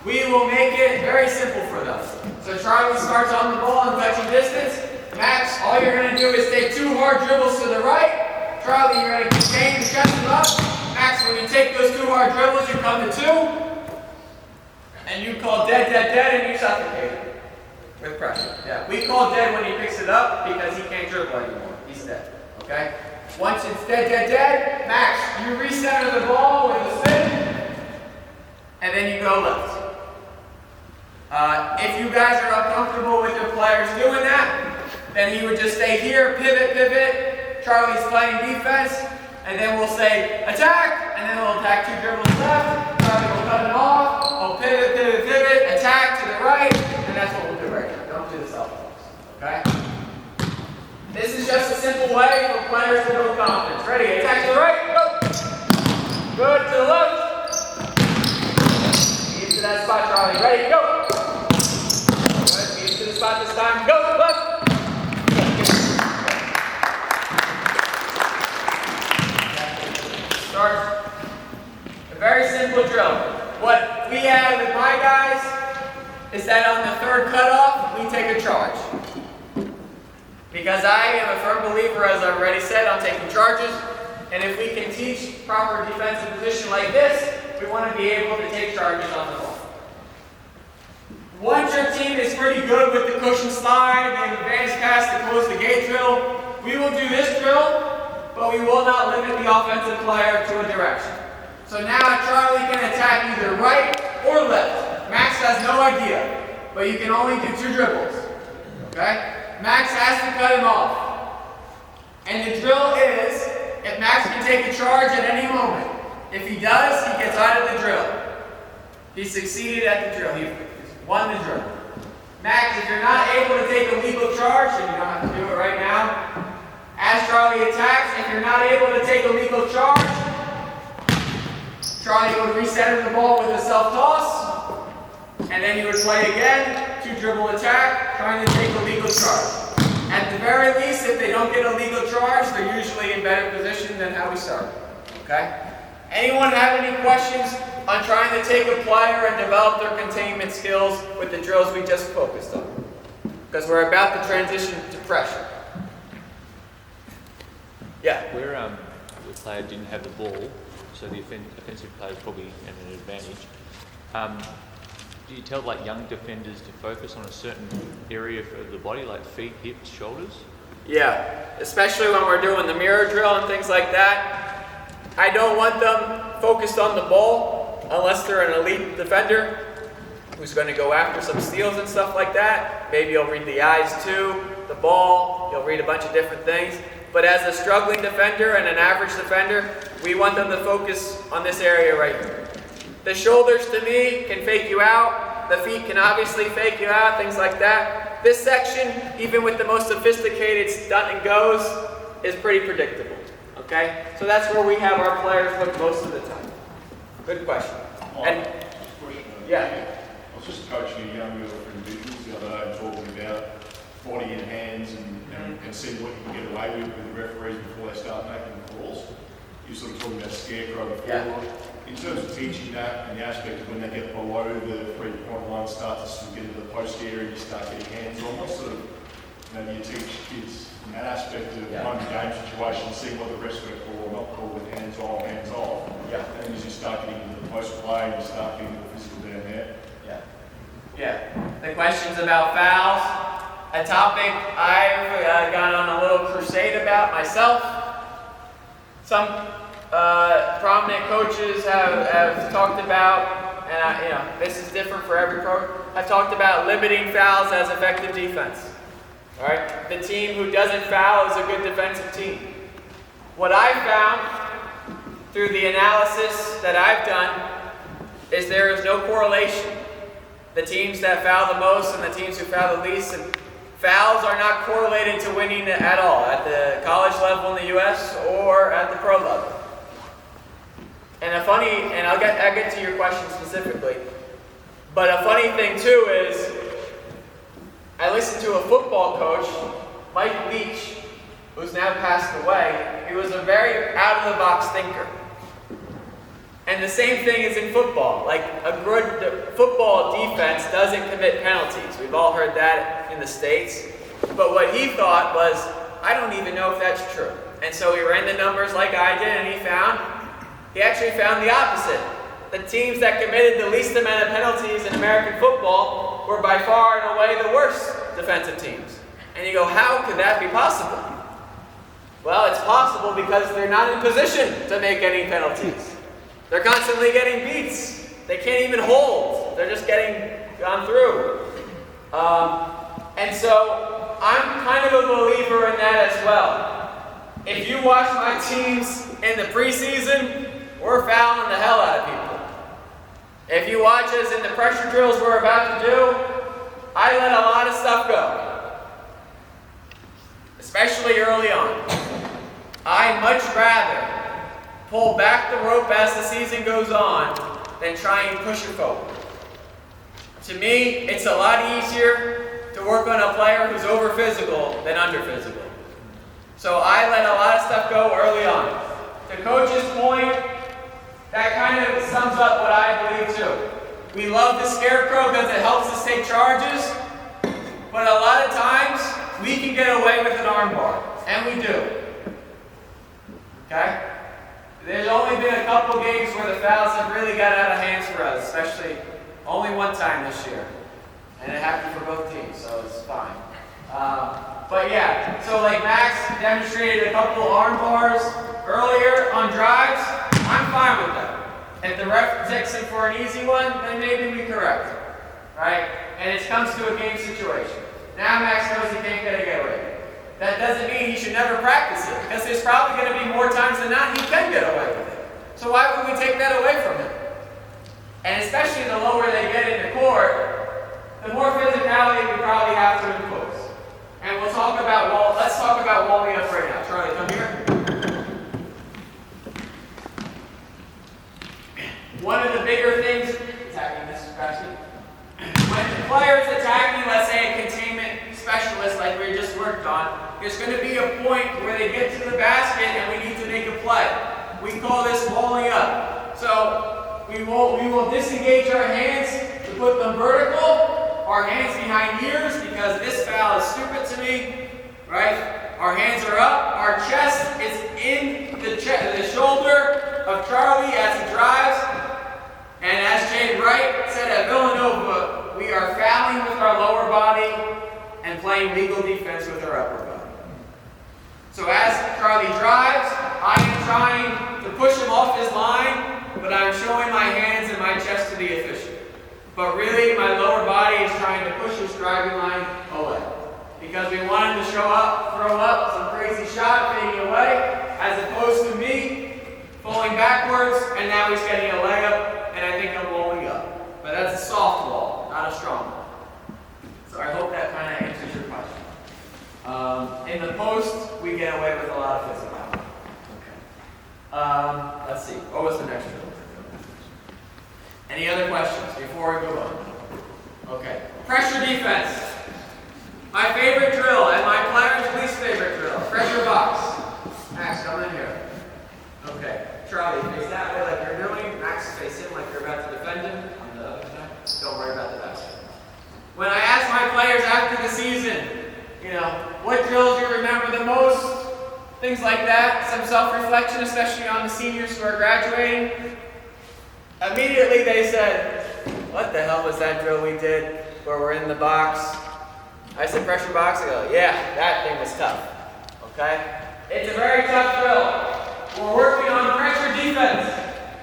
we will make it very simple for them. So Charlie starts on the ball in touching distance. Max, all you're going to do is take 2 hard dribbles to the right. Charlie, you're going to contain the chest up. Max, when you take those 2 hard dribbles, you come to 2. And you call dead, dead, dead, and you suffocate it with pressure. Yeah, we call dead when he picks it up because he can't dribble anymore. He's dead. Okay? Once it's dead, dead, dead, Max, you recenter the ball with a spin, and then you go left. If you guys are uncomfortable with your players doing that, then he would just stay here, pivot, pivot. Charlie's playing defense, and then we'll say attack, and then we'll attack 2 dribbles left. Charlie will cut it off. We'll pivot, pivot, pivot, attack to the right, and that's what we'll do right now. Don't do the self-focus. Okay? This is just a simple way for players to build confidence. Ready? Attack to the right. Go. Good to the left. Get to that spot, Charlie. Ready? Go. Good. Get to the spot this time. Go. Left. Start a very simple drill. What we have with my guys is that on the 3rd cutoff, we take a charge. Because I am a firm believer, as I've already said, on taking charges. And if we can teach proper defensive position like this, we want to be able to take charges on the ball. Once your team is pretty good with the cushion slide and advanced pass to close the gate drill, we will do this drill, but we will not limit the offensive player to a direction. So now Charlie can attack either right or left. Max has no idea, but you can only do 2 dribbles. Okay? Max has to cut him off. And the drill is, if Max can take a charge at any moment. If he does, he gets out of the drill. He succeeded at the drill. He won the drill. Max, if you're not able to take a legal charge, and you don't have to do it right now, as Charlie attacks, if you're not able to take a legal charge, Charlie would recenter the ball with a self-toss, and then you would play again, 2 dribble attack, trying to take a legal charge. At the very least, if they don't get a legal charge, they're usually in better position than how we started. Okay? Anyone have any questions on trying to take a player and develop their containment skills with the drills we just focused on? Because we're about to transition to pressure. Yeah? Where the player didn't have the ball, so the offensive player is probably at an advantage. Do you tell young defenders to focus on a certain area of the body, like feet, hips, shoulders? Yeah, especially when we're doing the mirror drill and things like that. I don't want them focused on the ball unless they're an elite defender who's going to go after some steals and stuff like that. Maybe you'll read the eyes too, the ball, you'll read a bunch of different things. But as a struggling defender and an average defender, we want them to focus on this area right here. The shoulders, to me, can fake you out. The feet can obviously fake you out, things like that. This section, even with the most sophisticated stunt and goes, is pretty predictable. Okay? So that's where we have our players look most of the time. Good question. And yeah. I was just coaching a young girl for individuals the other day, talking about body and hands and see what you can get away with the referees before they start making the calls. You're sort of talking about scarecrow before. Yeah. In terms of teaching that and the aspect of when they get below the 3-point line, start to get into the post area, you start getting hands on. What sort of, do you teach kids in that aspect of one game situation, see what the rest of it call or not call with hands on, hands off. Yeah. And as you start getting into the post play, you start getting the physical down there. Yeah. Yeah. The questions about fouls, a topic I've gone on a little crusade about myself. Some prominent coaches have talked about, and this is different for every pro. I've talked about limiting fouls as effective defense. All right, the team who doesn't foul is a good defensive team. What I found through the analysis that I've done, is there is no correlation. The teams that foul the most and the teams who foul the least, and fouls are not correlated to winning at all, at the college level in the U.S. or at the pro level. And I'll get to your question specifically, but a funny thing too is, I listened to a football coach, Mike Leach, who's now passed away. He was a very out-of-the-box thinker. And the same thing is in football. Like, a good football defense doesn't commit penalties. We've all heard that in the States. But what he thought was, I don't even know if that's true. And so he ran the numbers like I did, and he actually found the opposite. The teams that committed the least amount of penalties in American football were by far and away the worst defensive teams. And you go, how could that be possible? Well, it's possible because they're not in position to make any penalties. They're constantly getting beats. They can't even hold. They're just getting gone through. And so I'm kind of a believer in that as well. If you watch my teams in the preseason, we're fouling the hell out of people. If you watch us in the pressure drills we're about to do, I let a lot of stuff go, especially early on. I'd much rather pull back the rope as the season goes on than try and push it forward. To me, it's a lot easier to work on a player who's over physical than under physical. So I let a lot of stuff go early on. To Coach's point, that kind of sums up what I believe too. We love the scarecrow because it helps us take charges, but a lot of times we can get away with an armbar, and we do. Okay? There's only been a couple games where the fouls have really got out of hands for us, especially only one time this year. And it happened for both teams, so it's fine. But yeah, so like Max demonstrated a couple arm bars earlier on drives, I'm fine with that. If the ref takes it for an easy one, then maybe we correct it, right? And it comes to a game situation. Now Max knows he can't get away. That doesn't mean he should never practice it, because there's probably going to be more times than not he can get away with it. So why would we take that away from him? And especially the lower they get in the court, the more physicality we probably have to impose. And let's talk about walling up right now. Charlie, come here. One of the bigger things, attacking this basket. When the player's attacking, let's say a containment specialist like we just worked on, there's going to be a point where they get to the basket and we need to make a play. We call this walling up. So we will disengage our hands to put them vertical, our hands behind ears because this foul is stupid to me, right? Our hands are up, our chest is in the shoulder of Charlie as he drives. And as Jay Wright said at Villanova, we are fouling with our lower body and playing legal defense with our upper body. So as Charlie drives, I am trying to push him off his line, but I'm showing my hands and my chest to be efficient. But really, my lower body is trying to push his driving line away. Because we want him to show up, throw up some crazy shot, fading away, as opposed to me falling backwards, and now he's getting a layup, and I think I'm rolling up. But that's a soft wall, not a strong wall. So I hope that kind of answers your question. In the post, we get away with a lot of physicality. Okay. Let's see. What was the next drill? Any other questions before we move on? Okay. Pressure defense. My favorite drill and my player's least favorite drill. Pressure box. Max, come in here. Okay. Charlie, face that way like you're doing. Max, face him like you're about to defend him. On the other side. Don't worry about the basket. When I ask my players after the season, what drills you remember the most, things like that, some self-reflection, especially on the seniors who are graduating, immediately they said, what the hell was that drill we did where we're in the box? I said pressure box. I go, yeah, that thing was tough. Okay? It's a very tough drill. We're working on pressure defense.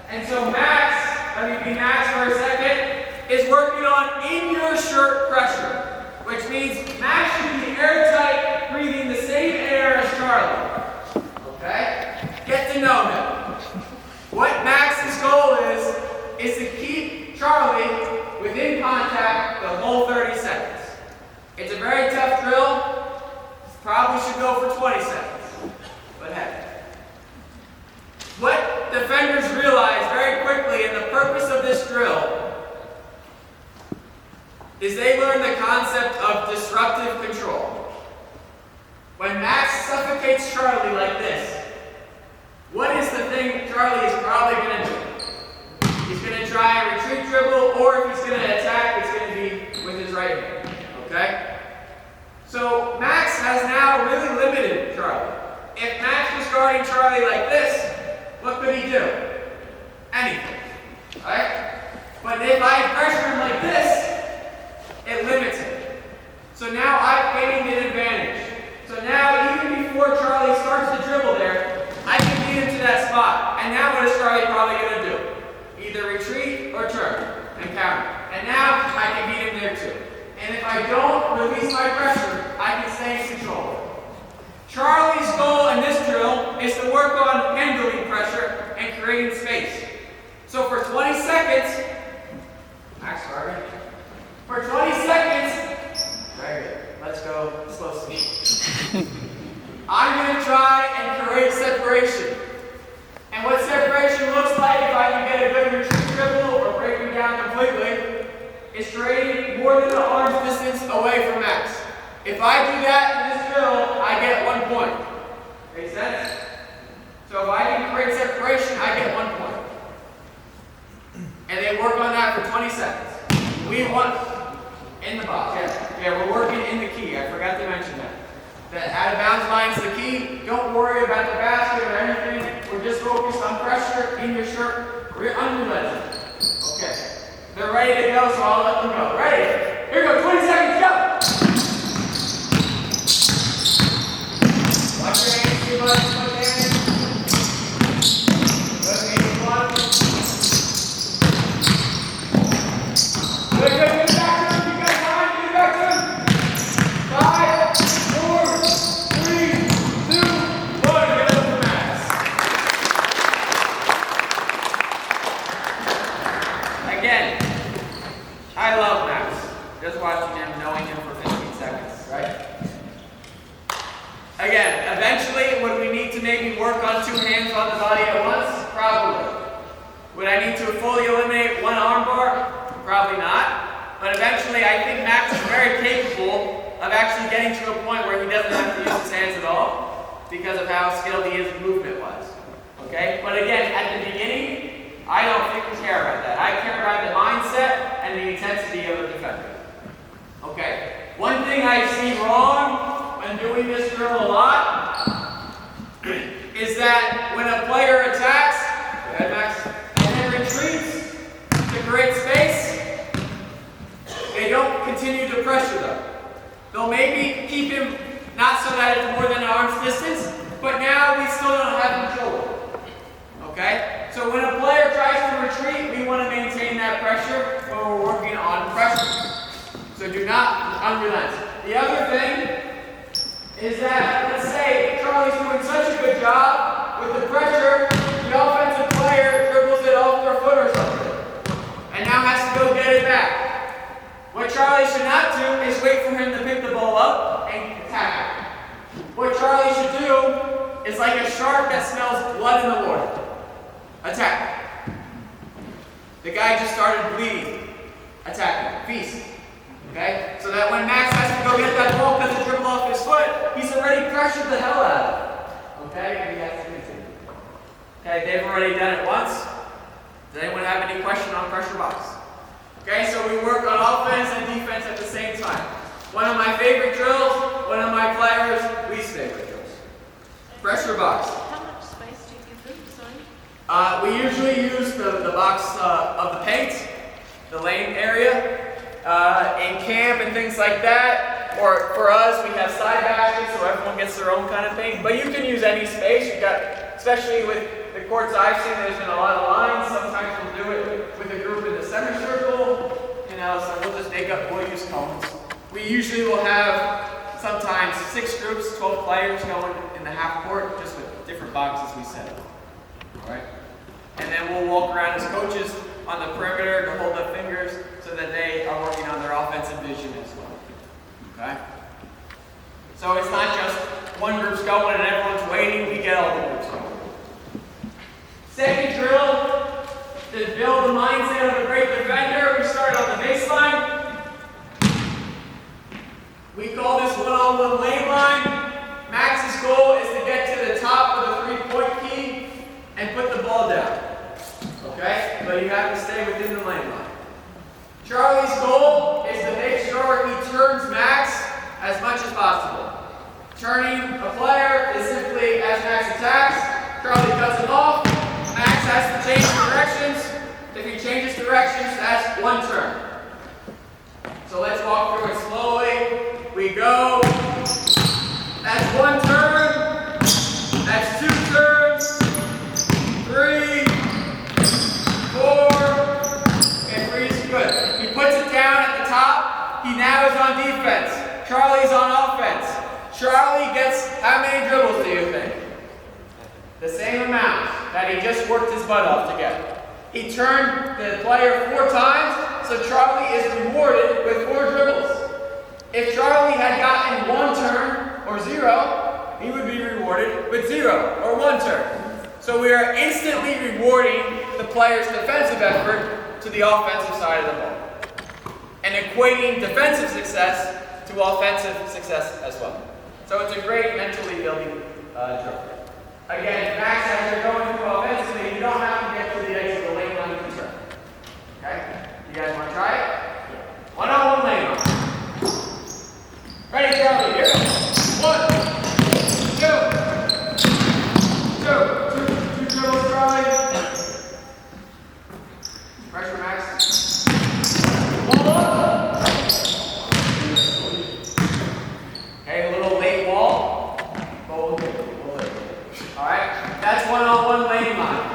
And so Max, let me be Max for a second, is working on in-your-shirt pressure, which means Max should be airtight, breathing the same air as Charlie. Okay? Get to know him. defenders realize very quickly, and the purpose of this drill is they learn the concept of disruptive control. When Max suffocates Charlie like this, what is the thing Charlie is probably going to do? He's going to try a retreat dribble, or if he's going to attack, it's going to be with his right hand. Okay? So Max has now really limited Charlie. If Max was guarding Charlie like this, what could he do? Anything. Right? But if I pressure him like this, it limits him. So now I've gained an advantage. So now even before Charlie starts to dribble there, I can beat him to that spot. And now what is Charlie probably going to do? Either retreat or turn and counter. And now I can beat him there too. And if I don't release my pressure, I can stay in control. Charlie's goal in this drill is to work on handling pressure and creating space. So for 20 seconds, Max Garvin, for 20 seconds, very good. Let's go slow speed. I'm going to try and create separation. And what separation looks like, if I can get a good retreat dribble or break him down completely, is creating more than an arm's distance away from Max. If I do that in this drill, I get 1 point. Make sense? So if I can create separation, I get 1 point. And they work on that for 20 seconds. We want in the box. Yeah, we're working in the key. I forgot to mention that. The out of bounds line is the key. Don't worry about the basket or anything. We're just focused on pressure in your shirt. We're unrelenting. Okay. They're ready to go, so I'll let them go. Ready? Here we go. 20 seconds. Go. Watch your hands, too much. Put hands. Good, maybe one. Good, get back to him. You got time. Get back to him. 5, 4, 3, 2, 1. Get up to Max. Again, I love Max. Just watching him, knowing him for 15 seconds, right? Again, eventually, would we need to maybe work on 2 hands on the body at once? Probably. Would I need to fully eliminate 1 arm bar? Probably not. But eventually, I think Max is very capable of actually getting to a point where he doesn't have to use his hands at all because of how skilled he is movement-wise. Okay? But again, at the beginning, I don't think we care about that. I care about the mindset and the intensity of the defender. Okay. One thing I see wrong when doing this drill a lot is that when a player attacks, go ahead, Max, and then retreats to create space, they don't continue to pressure them. They'll maybe keep him not so that it's more than an arm's distance, but now we still don't have control. Okay? So when a player tries to retreat, we want to maintain that pressure when we're working on pressure. So do not unrelent. The other thing is that, let's say Charlie's doing such a good job with the pressure, the offensive player dribbles it off their foot or something, and now has to go get it back. What Charlie should not do is wait for him to pick the ball up and attack it. What Charlie should do is like a shark that smells blood in the water. Attack. The guy just started bleeding. Attack him. Feast. Okay? So that when Max has to go get that ball because it dribbled off his foot, he's already pressured the hell out of it. Okay? And he has to continue. Okay, they've already done it once. Does anyone have any question on pressure box? Okay, so we work on offense and defense at the same time. One of my favorite drills, one of my players' least favorite drills. Pressure box. How much space do you give them, sorry? We usually use the box of the paint, the lane area. In camp and things like that, or for us, we have side baskets so everyone gets their own kind of thing. But you can use any space. You got, especially with the courts I've seen, there's been a lot of lines. Sometimes we'll do it with a group in the center circle. You know, so we'll use cones. We usually will have sometimes 6 groups, 12 players going in the half court, just with different boxes we set up. All right, and then we'll walk around as coaches on the perimeter to hold up fingers so that they are working on their offensive vision as well. Okay? So it's not just one group's going and everyone's waiting, we get all the groups going. Second drill, to build the mindset of a great defender, we start on the baseline. We call this one-on-one lane line. Max's goal is to get to the top of the three-point key and put the ball down. Okay? But you have to stay within the lane line. Charlie's goal is to make sure he turns Max as much as possible. Turning a player is simply as Max attacks, Charlie cuts him off. Max has to change directions. If he changes directions, that's one turn. So let's walk through it slowly. We go. That's one turn. That's two turns. 3, 4, and 3 is good. He puts it down at the top. He now is on defense. Charlie's on offense. Charlie gets how many dribbles do you think? The same amount that he just worked his butt off to get. He turned the player 4 times, so Charlie is rewarded with 4 dribbles. If Charlie had gotten 1 turn or 0, he would be rewarded with 0 or 1 turn. So we are instantly rewarding the player's defensive effort to the offensive side of the ball, and equating defensive success to offensive success as well. So it's a great mentally building drill. Again, Max, as you're going through offensively, you don't have to get to the edge of the lane line to turn. Okay? You guys want to try it? One-on-one lane line. Ready, Charlie? Here. 1, 2, 2 dribbles, Charlie. Pressure, Max. Ball up. Okay, a little late ball. Ball good. All right, that's one-on-one lane line.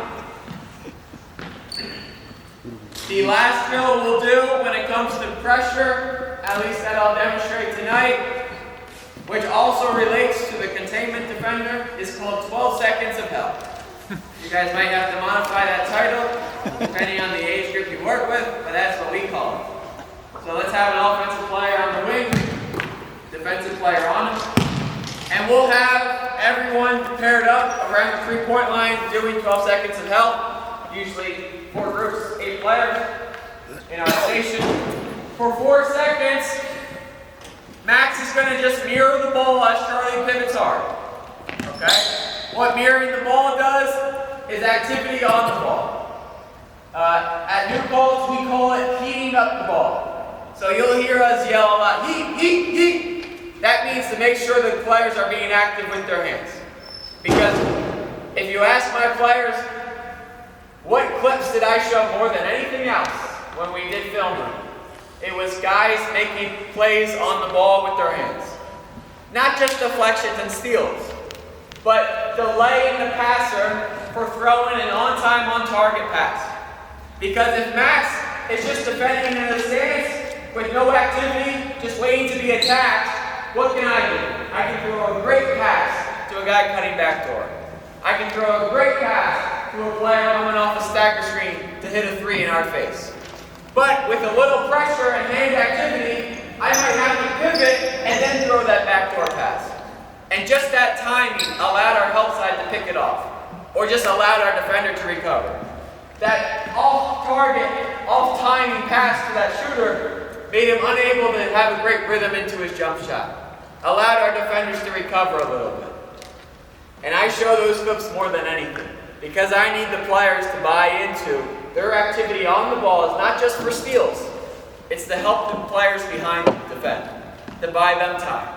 The last drill we'll do when it comes to pressure, at least that I'll demonstrate tonight, which also relates to the containment defender, is called 12 seconds of hell. You guys might have to modify that title, depending on the age group you work with, but that's what we call it. So let's have an offensive player on the wing, defensive player on it, and we'll have everyone paired up around the 3-point line doing 12 seconds of hell, usually 4 groups, 8 players in our station. For 4 seconds, Max is going to just mirror the ball as Charlie pivots hard. Okay? What mirroring the ball does is activity on the ball. At New Paltz, we call it heating up the ball. So you'll hear us yell a lot, heat, heat, heat. That means to make sure the players are being active with their hands. Because if you ask my players, what clips did I show more than anything else when we did filming? It was guys making plays on the ball with their hands. Not just deflections and steals, but delaying the passer for throwing an on-time, on-target pass. Because if Max is just defending in a stance with no activity, just waiting to be attacked, what can I do? I can throw a great pass to a guy cutting backdoor. I can throw a great pass to a player coming off a stagger screen to hit a 3 in our face. But with a little pressure and hand activity, I might have to pivot and then throw that backdoor pass. And just that timing allowed our help side to pick it off, or just allowed our defender to recover. That off-target, off-timing pass to that shooter made him unable to have a great rhythm into his jump shot. Allowed our defenders to recover a little bit. And I show those clips more than anything, because I need the players to buy into their activity on the ball is not just for steals. It's to help the players behind defend, to buy them time,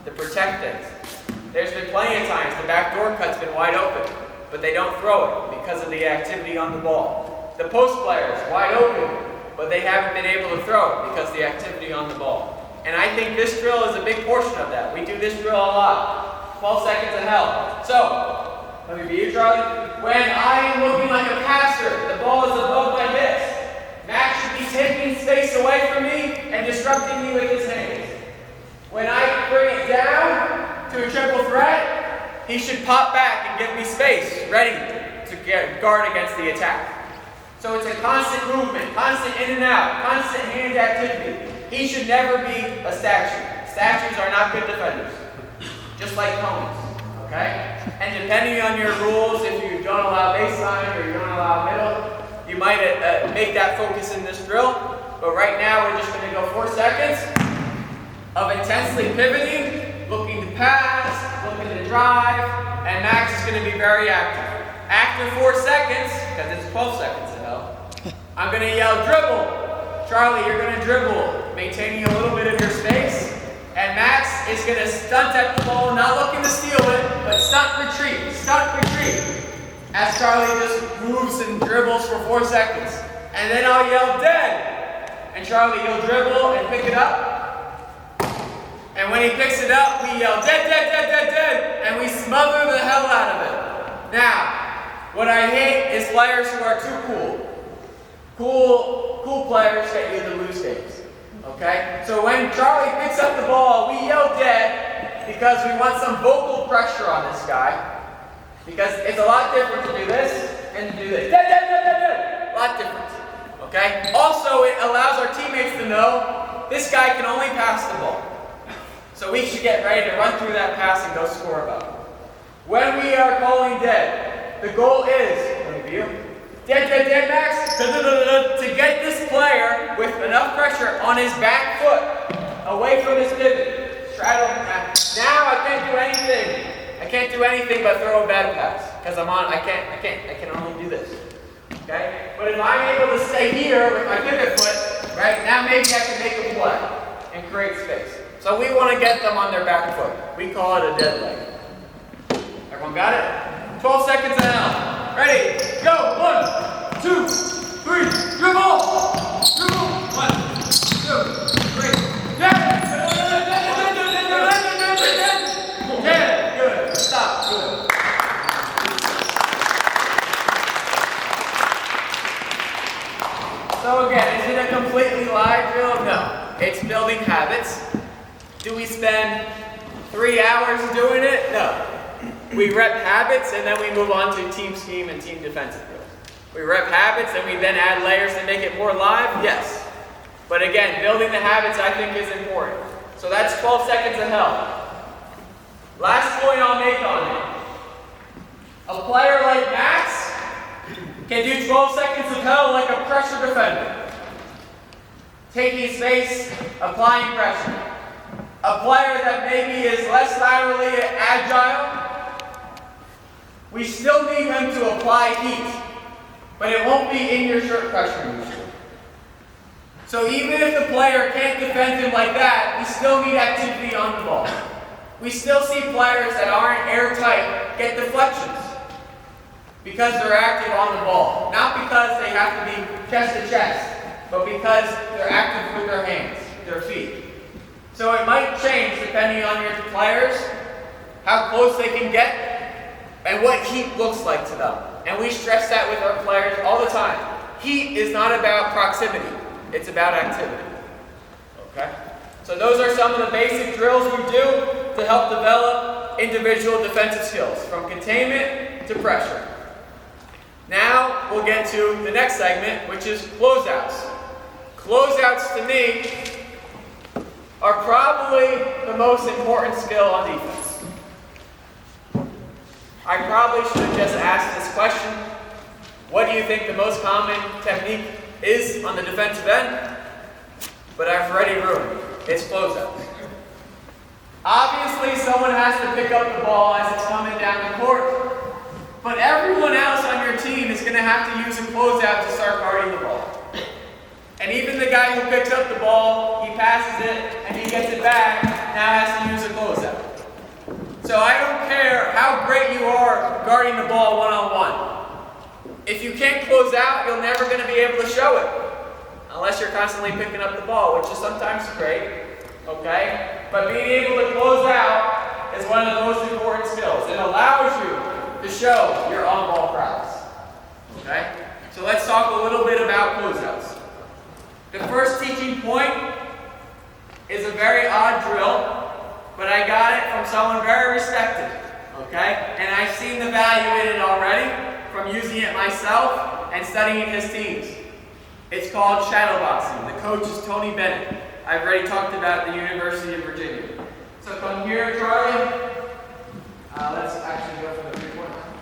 to protect things. There's been plenty of times the backdoor cut's been wide open, but they don't throw it because of the activity on the ball. The post player's wide open, but they haven't been able to throw it because of the activity on the ball. And I think this drill is a big portion of that. We do this drill a lot. 12 seconds of hell. So, let me be you, Charlie. When I am looking like a passer, the ball is above my hips. Max should be taking space away from me and disrupting me with his hands. When I bring it down to a triple threat, he should pop back and give me space, ready to guard against the attack. So it's a constant movement, constant in and out, constant hand activity. He should never be a statue. Statues are not good defenders, just like cones, okay? And depending on your rules, if you don't allow baseline or you don't allow middle, you might make that focus in this drill. But right now we're just going to go 4 seconds of intensely pivoting, looking to pass, looking to drive, and Max is going to be very active. After 4 seconds, because it's 12 seconds to hell, I'm going to yell dribble. Charlie, you're going to dribble, maintaining a little bit of your space. And Max is going to stunt at the ball, not looking to steal it, but stunt retreat, as Charlie just moves and dribbles for 4 seconds. And then I'll yell dead. And Charlie, you'll dribble and pick it up. And when he picks it up, we yell dead, dead, dead, dead, dead, and we smother the hell out of it. Now, what I hate is players who are too cool. Cool players get you to lose games. Okay? So when Charlie picks up the ball, we yell dead because we want some vocal pressure on this guy. Because it's a lot different to do this and to do this. Dead, dead, dead, dead, dead. A lot different. Okay? Also, it allows our teammates to know this guy can only pass the ball. So we should get ready to run through that pass and go score about it. When we are calling dead, the goal is, let me view, dead, dead, dead, Max, to get this player with enough pressure on his back foot away from his pivot. Straddle. Now I can't do anything. I can't do anything but throw a bad pass because I can only do this. Okay? But if I'm able to stay here with my pivot foot, right, now maybe I can make a play and create space. So we want to get them on their back foot. We call it a dead leg. Everyone got it? 12 seconds now. Ready? Go. 1, 2, 3. Dribble. Dribble. 1, 2, 3. Yeah. Yeah. Good. Stop. Good. So again, is it a completely live drill? No. It's building habits. Do we spend 3 hours doing it? No. We rep habits and then we move on to team scheme and team defensive drills. We rep habits and we then add layers to make it more live? Yes. But again, building the habits I think is important. So that's 12 seconds of hell. Last point I'll make on it. A player like Max can do 12 seconds of hell like a pressure defender. Taking space, applying pressure. A player that maybe is less laterally agile, we still need him to apply heat, but it won't be in your shirt pressure usually. So even if the player can't defend him like that, we still need activity on the ball. We still see players that aren't airtight get deflections because they're active on the ball. Not because they have to be chest to chest, but because they're active with their hands, their feet. So it might change depending on your players, how close they can get, and what heat looks like to them. And we stress that with our players all the time. Heat is not about proximity, it's about activity. Okay? So those are some of the basic drills we do to help develop individual defensive skills, from containment to pressure. Now we'll get to the next segment, which is closeouts. Closeouts to me are probably the most important skill on defense. I probably should have just asked this question. What do you think the most common technique is on the defensive end? But I've already ruined it. It's closeouts. Obviously, someone has to pick up the ball as it's coming down the court, but everyone else on your team is going to have to use a closeout to start guarding the ball. And even the guy who picks up the ball, he passes it, and he gets it back, now has to use a closeout. So I don't care how great you are guarding the ball one-on-one. If you can't close out, you're never going to be able to show it. Unless you're constantly picking up the ball, which is sometimes great, okay? But being able to close out is one of the most important skills. It allows you to show your on-ball prowess, okay? So let's talk a little bit about closeouts. The first teaching point is a very odd drill, but I got it from someone very respected, okay? And I've seen the value in it already from using it myself and studying his teams. It's called shadowboxing. The coach is Tony Bennett. I've already talked about the University of Virginia. So come here, Charlie. Let's actually go for the 3-point line.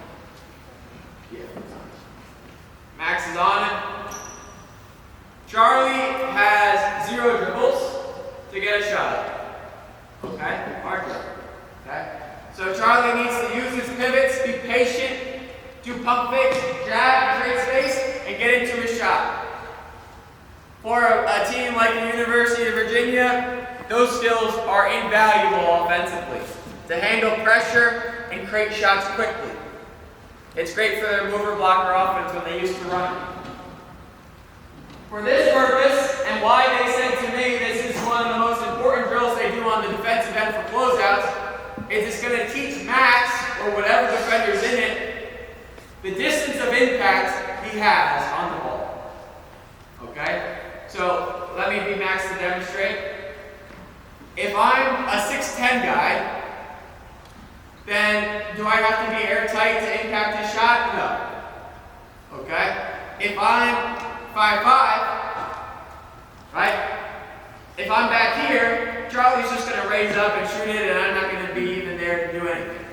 get a shot up. Okay? Hard drill. Okay? So Charlie needs to use his pivots, be patient, do pump fakes, jab, create space, and get into his shot. For a team like the University of Virginia, those skills are invaluable offensively to handle pressure and create shots quickly. It's great for their mover blocker offense when they used to run. For this purpose, and why they said to me this is one of the most important drills they do on the defensive end for closeouts, is it's going to teach Max, or whatever defender's in it, the distance of impact he has on the ball. Okay? So, let me be Max to demonstrate. If I'm a 6'10 guy, then do I have to be airtight to impact his shot? No. Okay? If I'm 5'5", right? If I'm back here, Charlie's just going to raise up and shoot it, and I'm not going to be even there to do anything.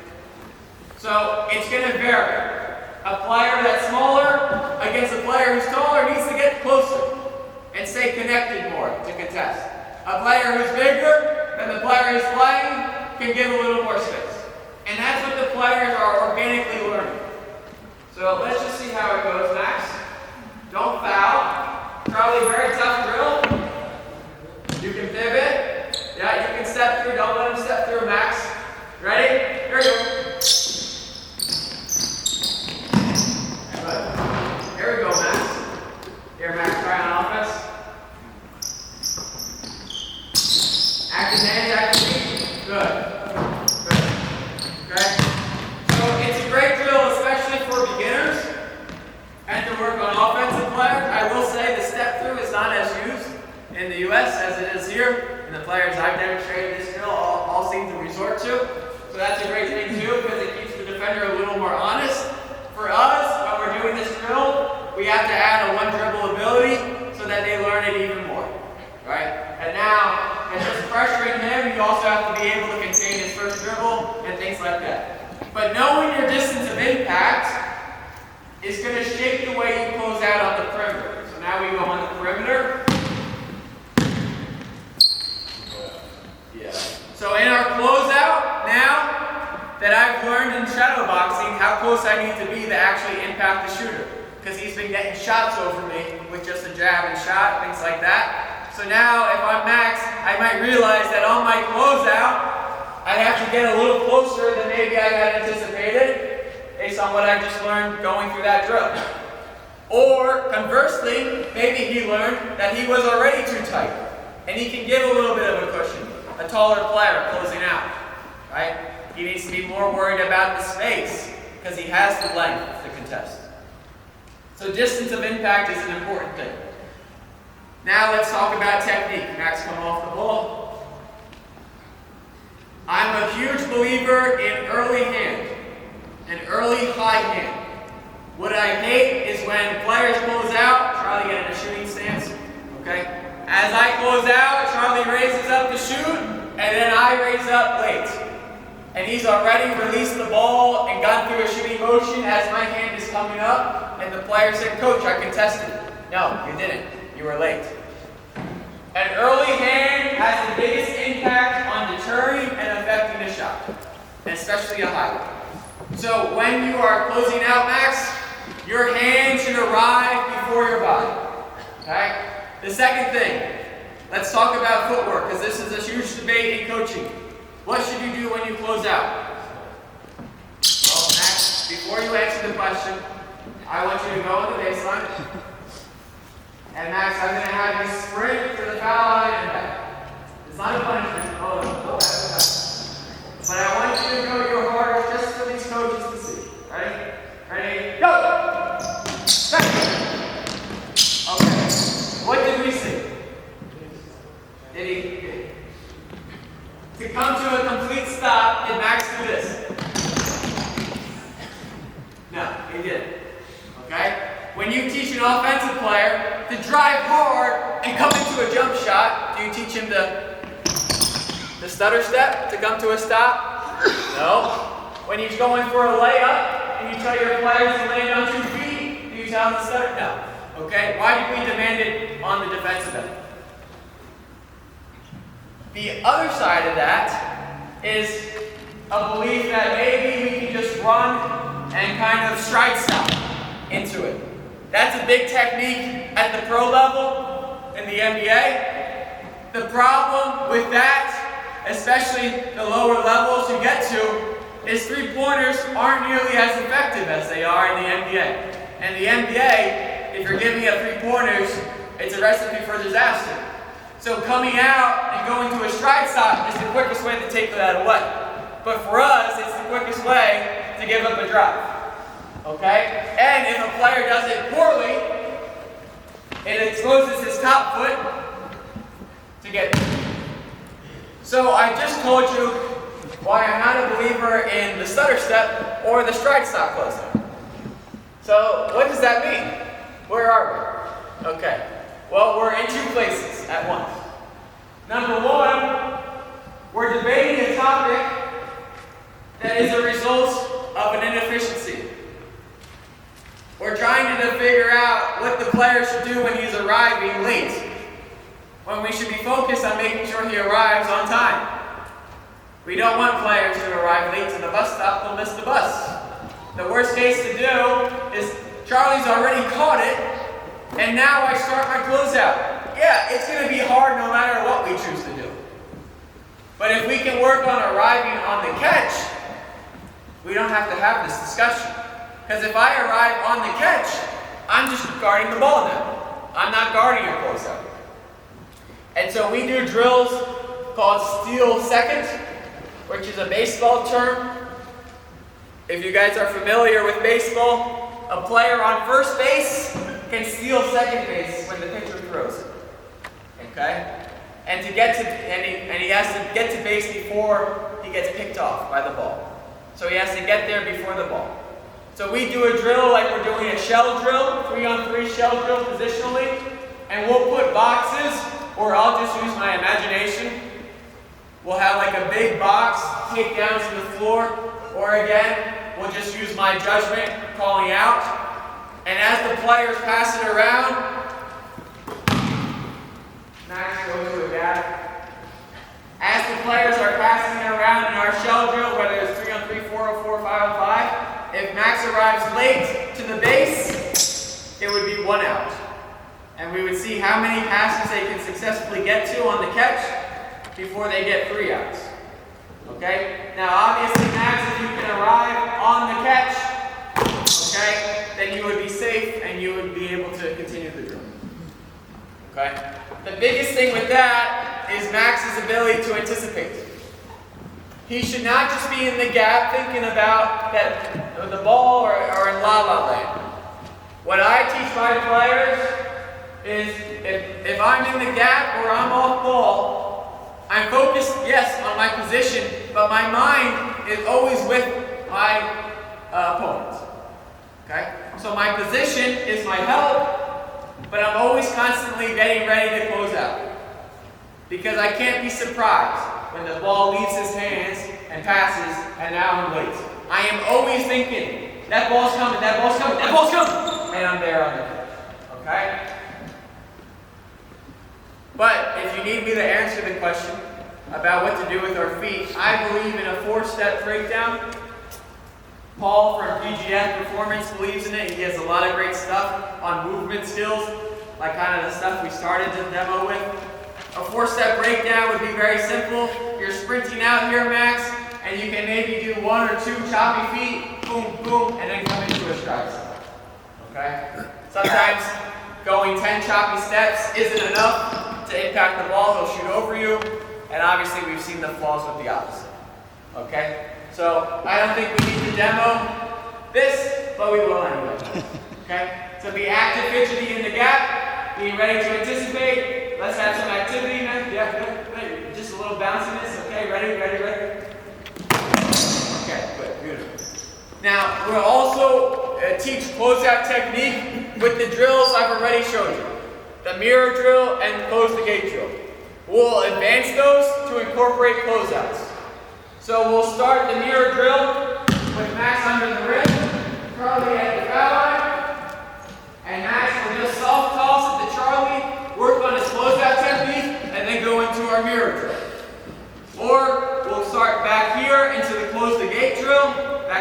So, it's going to vary. A player that's smaller against a player who's taller needs to get closer and stay connected more to contest. A player who's bigger than the player who's playing can give a little more space. And that's what the players are organically learning. So let's just see how it goes, Max. Don't foul. Charlie, very tough drill. You can pivot. Yeah, you can step through. Don't let him step through, Max. Ready? Here we go. Good. Here we go, Max. Here, Max, try on offense. Active hands, active feet. Good. Good. Okay? So it's a great drill, especially for beginners and to work on offensive players. I will say the step through is not as used in the U.S. as it is here. And the players I've demonstrated this drill all seem to resort to. So that's a great thing too, because it keeps the defender a little more honest. For us, when we're doing this drill, we have to add a one dribble ability so that they learn it even more. Right? And now, and just pressuring him, you also have to be able to contain his first dribble and things like that. But knowing your distance of impact is going to shape the way you close out on the perimeter. So now we go on the perimeter. Yeah. So in our closeout, now that I've learned in shadow boxing how close I need to be to actually impact the shooter, because he's been getting shots over me with just a jab and shot, things like that. So now, if I'm Max, I might realize that on my closeout, I have to get a little closer than maybe I had anticipated, based on what I just learned going through that drill. Or, conversely, maybe he learned that he was already too tight, and he can give a little bit of a cushion. A taller player closing out, right? He needs to be more worried about the space, because he has the length to contest. So distance of impact is an important thing. Now let's talk about technique. Max, come off the ball. I'm a huge believer in early hand, and early high hand. What I hate is when players close out, Charlie get in a shooting stance, okay? As I close out, Charlie raises up to shoot, and then I raise up late. And he's already released the ball and gone through a shooting motion as my hand is coming up, and the player said, "Coach, I contested." No, you didn't. You were late. An early hand has the biggest impact on deterring and affecting the shot, and especially a high one. So when you are closing out, Max, your hand should arrive before your body. Okay? The second thing, let's talk about footwork, because this is a huge debate in coaching. What should you do when you close out? Well, Max, before you answer the question, I want you to go on the baseline. And Max, I'm going to have you sprint for the foul line and back. It's not a punishment. Oh, no. But I want you to go your hardest just for these coaches to see. Ready? Ready? Go! Back. Okay. What did we see? Did he? To come to a complete stop, did Max do this? No, he didn't. Okay? When you teach an offensive player to drive hard and come into a jump shot, do you teach him the stutter step to come to a stop? No. When he's going for a layup and you tell your players to land on 2 feet, do you tell them to stutter? No. Okay? Why do we demand it on the defensive end? The other side of that is a belief that maybe we can just run and kind of stride stop into it. That's a big technique at the pro level in the NBA. The problem with that, especially the lower levels you get to, is three-pointers aren't nearly as effective as they are in the NBA. And the NBA, if you're giving up three-pointers, it's a recipe for disaster. So coming out and going to a stride stop is the quickest way to take that away. But for us, it's the quickest way to give up a drive. Okay? And if a player does it poorly, it exposes his top foot to get there. So I just told you why I'm not a believer in the stutter step or the stride stop closeout. So what does that mean? Where are we? Okay. Well, we're in two places at once. Number one, we're debating a topic that is a result of an inefficiency. We're trying to figure out what the player should do when he's arriving late, when we should be focused on making sure he arrives on time. We don't want players to arrive late to the bus stop, they'll miss the bus. The worst case to do is Charlie's already caught it, and now I start my closeout. Yeah, it's going to be hard no matter what we choose to do. But if we can work on arriving on the catch, we don't have to have this discussion. Because if I arrive on the catch, I'm just guarding the ball now. I'm not guarding your closeout. And so we do drills called steal second, which is a baseball term. If you guys are familiar with baseball, a player on first base can steal second base when the pitcher throws it. Okay? And he has to get to base before he gets picked off by the ball. So he has to get there before the ball. So we do a drill like we're doing a shell drill, 3-on-3 shell drill positionally, and we'll put boxes, or I'll just use my imagination. We'll have like a big box, take down to the floor, or again, we'll just use my judgment, calling out. And as the players pass it around, Max goes to a gap. As the players are passing it around in our shell drill, whether it's 3-on-3, 4-on-4, 5-on-5, if Max arrives late to the base, it would be 1 out. And we would see how many passes they can successfully get to on the catch before they get 3 outs. Okay? Now obviously, Max, if you can arrive on the catch, okay, then you would be safe and you would be able to continue the drill. Okay? The biggest thing with that is Max's ability to anticipate. He should not just be in the gap thinking about the ball or in la-la land. What I teach my players is if I'm in the gap or I'm off ball, I'm focused, yes, on my position, but my mind is always with my opponent. Okay? So my position is my help, but I'm always constantly getting ready to close out. Because I can't be surprised when the ball leaves his hands and passes, and now I'm late. I am always thinking, that ball's coming, that ball's coming, that ball's coming! And I'm there on the pitch. Okay? But if you need me to answer the question about what to do with our feet, I believe in a 4-step breakdown. Paul from PGF Performance believes in it. He has a lot of great stuff on movement skills, like kind of the stuff we started the demo with. A 4-step breakdown would be very simple. You're sprinting out here, Max, and you can maybe do 1 or 2 choppy feet, boom, boom, and then come into a stride step. Okay? Sometimes going 10 choppy steps isn't enough to impact the ball. He'll shoot over you, and obviously we've seen the flaws with the opposite. Okay? So I don't think we need to demo this, but we will anyway. Okay? So be active, fidgety in the gap, being ready to anticipate. Let's have some activity, man. Yeah, good. Just a little bounciness. Okay, ready? Okay, good, beautiful. Now, we'll also teach closeout technique with the drills I've already showed you. The mirror drill and close the gate drill. We'll advance those to incorporate closeouts. So we'll start the mirror drill with Max under the rim, Charlie at the foul line, and Max will just soft toss it to Charlie, work on his closeout technique, and then go into our mirror drill.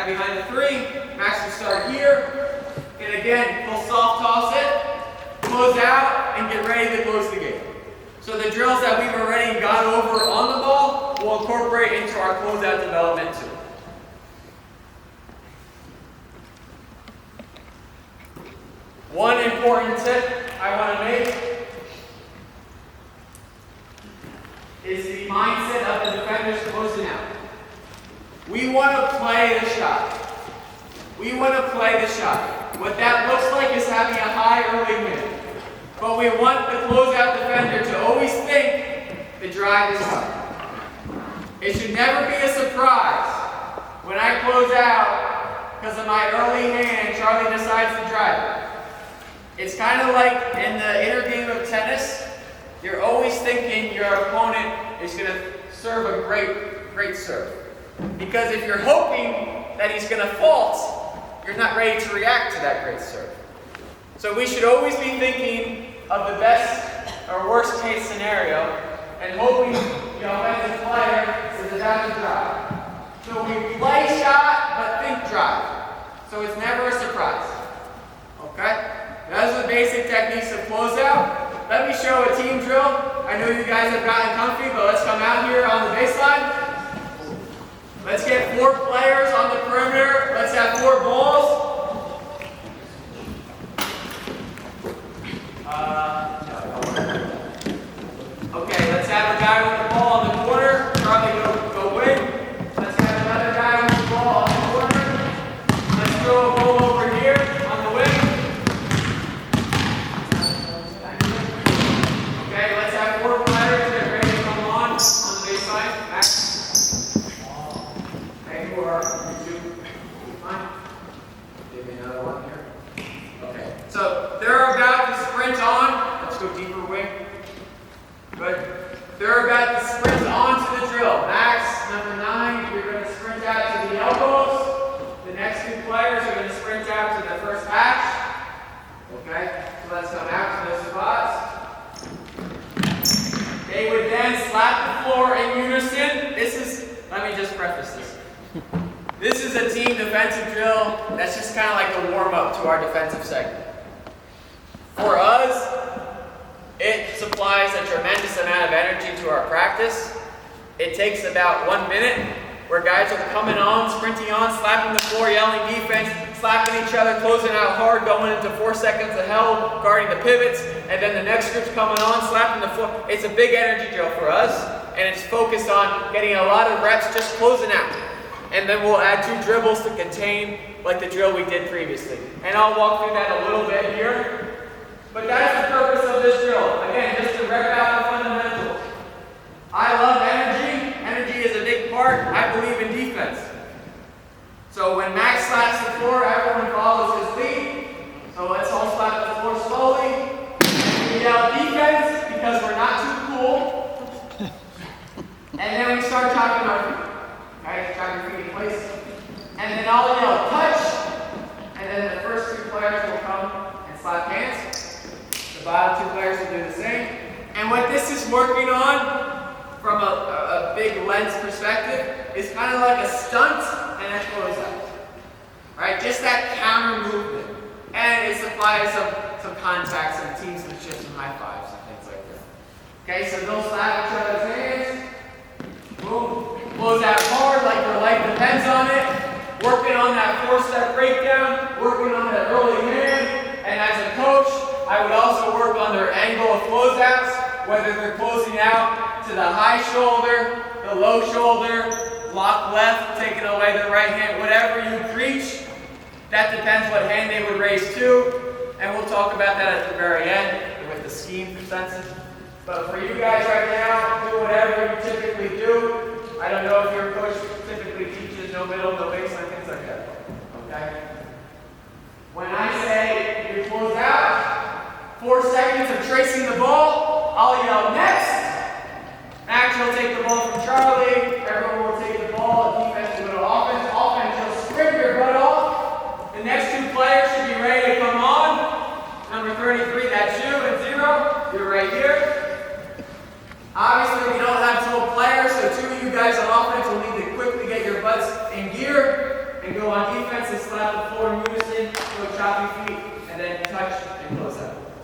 guy behind the 3. Max will start here. And again, he'll soft toss it, close out, and get ready to close the game. So the drills that we've already gone over on the ball, we'll incorporate into our closeout development too. One important tip I want to make is the mindset of the defenders closing out. We want to play the shot. We want to play the shot. What that looks like is having a high early win. But we want the closeout defender to always think the drive is coming. It should never be a surprise when I close out because of my early hand, Charlie decides to drive it. It's kind of like in the inner game of tennis, you're always thinking your opponent is going to serve a great serve. Because if you're hoping that he's going to fault, you're not ready to react to that great serve. So we should always be thinking of the best or worst case scenario and hoping the offensive player is about to drive. So we play shot but think drive. So it's never a surprise. Okay? Those are the basic techniques of closeout. Let me show a team drill. I know you guys have gotten comfy, but let's come out here on the baseline. Let's get 4 players on the perimeter. Let's have 4 balls. Okay, let's have a guy with the ball on the corner. Charlie, go wing. Let's have another guy with the ball on the corner. Let's throw a ball over here on the wing. Okay, let's have 4 players get ready to come on the baseline. Max. Okay, who are you? Fine. Give me another one here. Okay, so they're about to sprint on. Let's go deeper wing. Good. They're about to sprint onto the drill. Max, number 9, you're going to sprint out to the elbows. The next 2 players are going to sprint out to the first hatch. Okay, so let's come out to those spots. They would then slap the floor in unison. Let me just preface this. This is a team defensive drill that's just kind of like a warm-up to our defensive segment. For us, it supplies a tremendous amount of energy to our practice. It takes about 1 minute where guys are coming on, sprinting on, slapping the floor, yelling defense, slapping each other, closing out hard, going into 4 seconds of hell, guarding the pivots, and then the next group's coming on, slapping the floor. It's a big energy drill for us, and it's focused on getting a lot of reps just closing out. And then we'll add 2 dribbles to contain like the drill we did previously. And I'll walk through that a little bit here. But that's the purpose of this drill. Again, just to rep out the fundamentals. I love energy. Energy is a big part. I believe in defense. So when Max slaps the floor, everyone follows his lead. So let's all slap the floor slowly. We yell defense because we're not too cool. And then we start chopping our feet. Okay, chop your feet in place. And then I'll yell touch. And then the first 2 players will come and slap hands. The bottom 2 players will do the same. And what this is working on from a big lens perspective is kind of like a stunt and a closeout. Right? Just that counter movement. And it supplies some contacts, some team switches, some high fives and things like that. Okay, so they'll slap each other's hands. Boom. Close out hard like your life depends on it. Working on that 4-step breakdown. Working on that early hand. And as a coach, I would also work on their angle of closeouts, whether they're closing out to the high shoulder, the low shoulder, lock left, taking away the right hand, whatever you preach. That depends what hand they would raise to, and we'll talk about that at the very end with the scheme senses. But for you guys right now, do whatever you typically do. I don't know if your coach typically teaches no middle, no baseline, things like that. Okay? When I say you close out, 4 seconds of tracing the ball, I'll yell next. Max will take the ball from Charlie. Everyone will take the ball. Defense will go to offense. Offense will sprint your butt off. The next 2 players should be ready to come on. Number 33, that's you, and 0. You're right here. Obviously, we don't have 12 players, so 2 of you guys on offense will need to quickly get your butts in gear and go on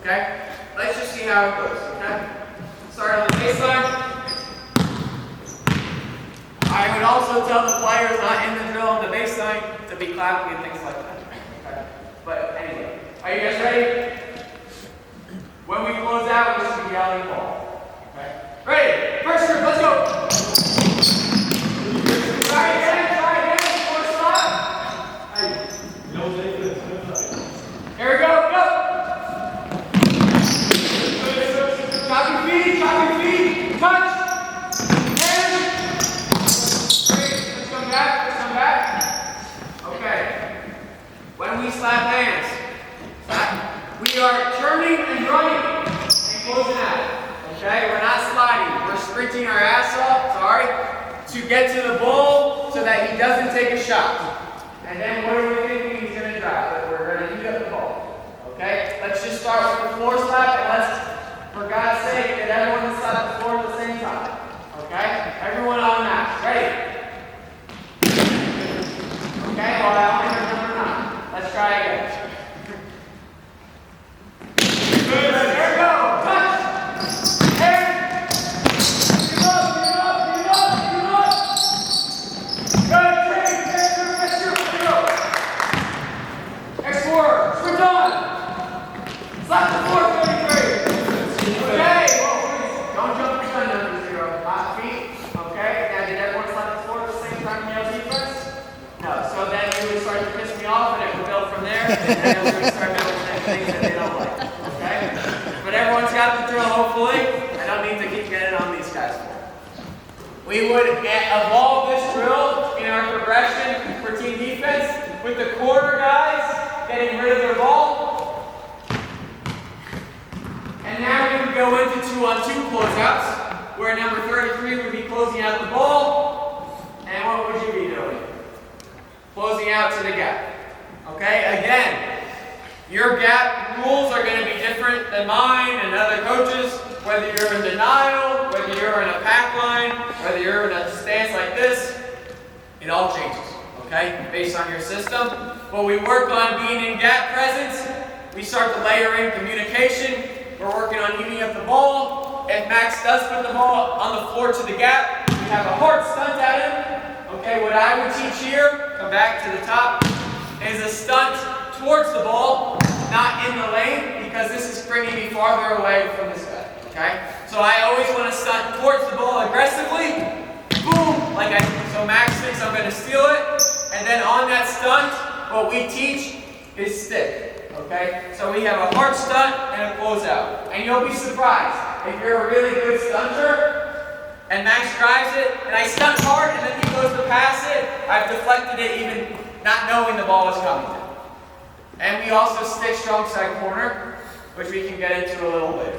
Okay? Let's just see how it goes, okay? Start on the baseline. I would also tell the players not in the drill on the baseline to be clapping and things like that. Okay? But anyway, are you guys ready? When we close out, we should be yelling ball. Okay? Ready? First group, let's go. Try again, before stop. Here we go, go. Chop your feet, touch. Let's come back. Okay. When we slap hands, we are turning and running and closing out. Okay? We're not sliding. We're sprinting our ass off, to get to the ball so that he doesn't take a shot. And then what are we thinking he's going to drive? We're going to eat up the ball. Okay? Let's just start with the floor slap and let's, for God's sake, get everyone to slap the floor at the same time. Okay? Everyone on match. Ready? Okay, well, I only heard number 9. Let's try again. Good. There we go. Touch. Hand. Give up. Good. Trade. X4. Sprint on. Slap the floor, 33. Okay. Whoa, please. Don't jump your gun number 0. Last feet. Okay. Now, did everyone slap the floor at the same time in yell defense? No, so then you would start to piss me off and it would build from there, and then we would start building things that they don't like, okay? But everyone's got the drill, hopefully. I don't need to keep getting on these guys for it. We would evolve this drill in our progression for team defense with the quarter guys getting rid of their ball. And now we would go into 2-on-2 closeouts, where number 33 would be closing out the ball, and what would you be doing? Closing out to the gap. Okay, again, your gap rules are going to be different than mine and other coaches. Whether you're in denial, whether you're in a pack line, whether you're in a stance like this, it all changes. Okay, based on your system. When we work on being in gap presence, we start to layer in communication. We're working on eating up the ball. If Max does put the ball on the floor to the gap, we have a hard stunt at him. Okay, what I would teach here, come back to the top, is a stunt towards the ball, not in the lane, because this is bringing me farther away from this guy. Okay? So I always want to stunt towards the ball aggressively. Boom! So Max thinks I'm going to steal it. And then on that stunt, what we teach is stick. Okay? So we have a hard stunt and a closeout. And you'll be surprised. If you're a really good stunter, and Max drives it, and I stunt hard, and then he goes to pass it, I've deflected it even not knowing the ball was coming. And we also stick strong side corner, which we can get into a little bit.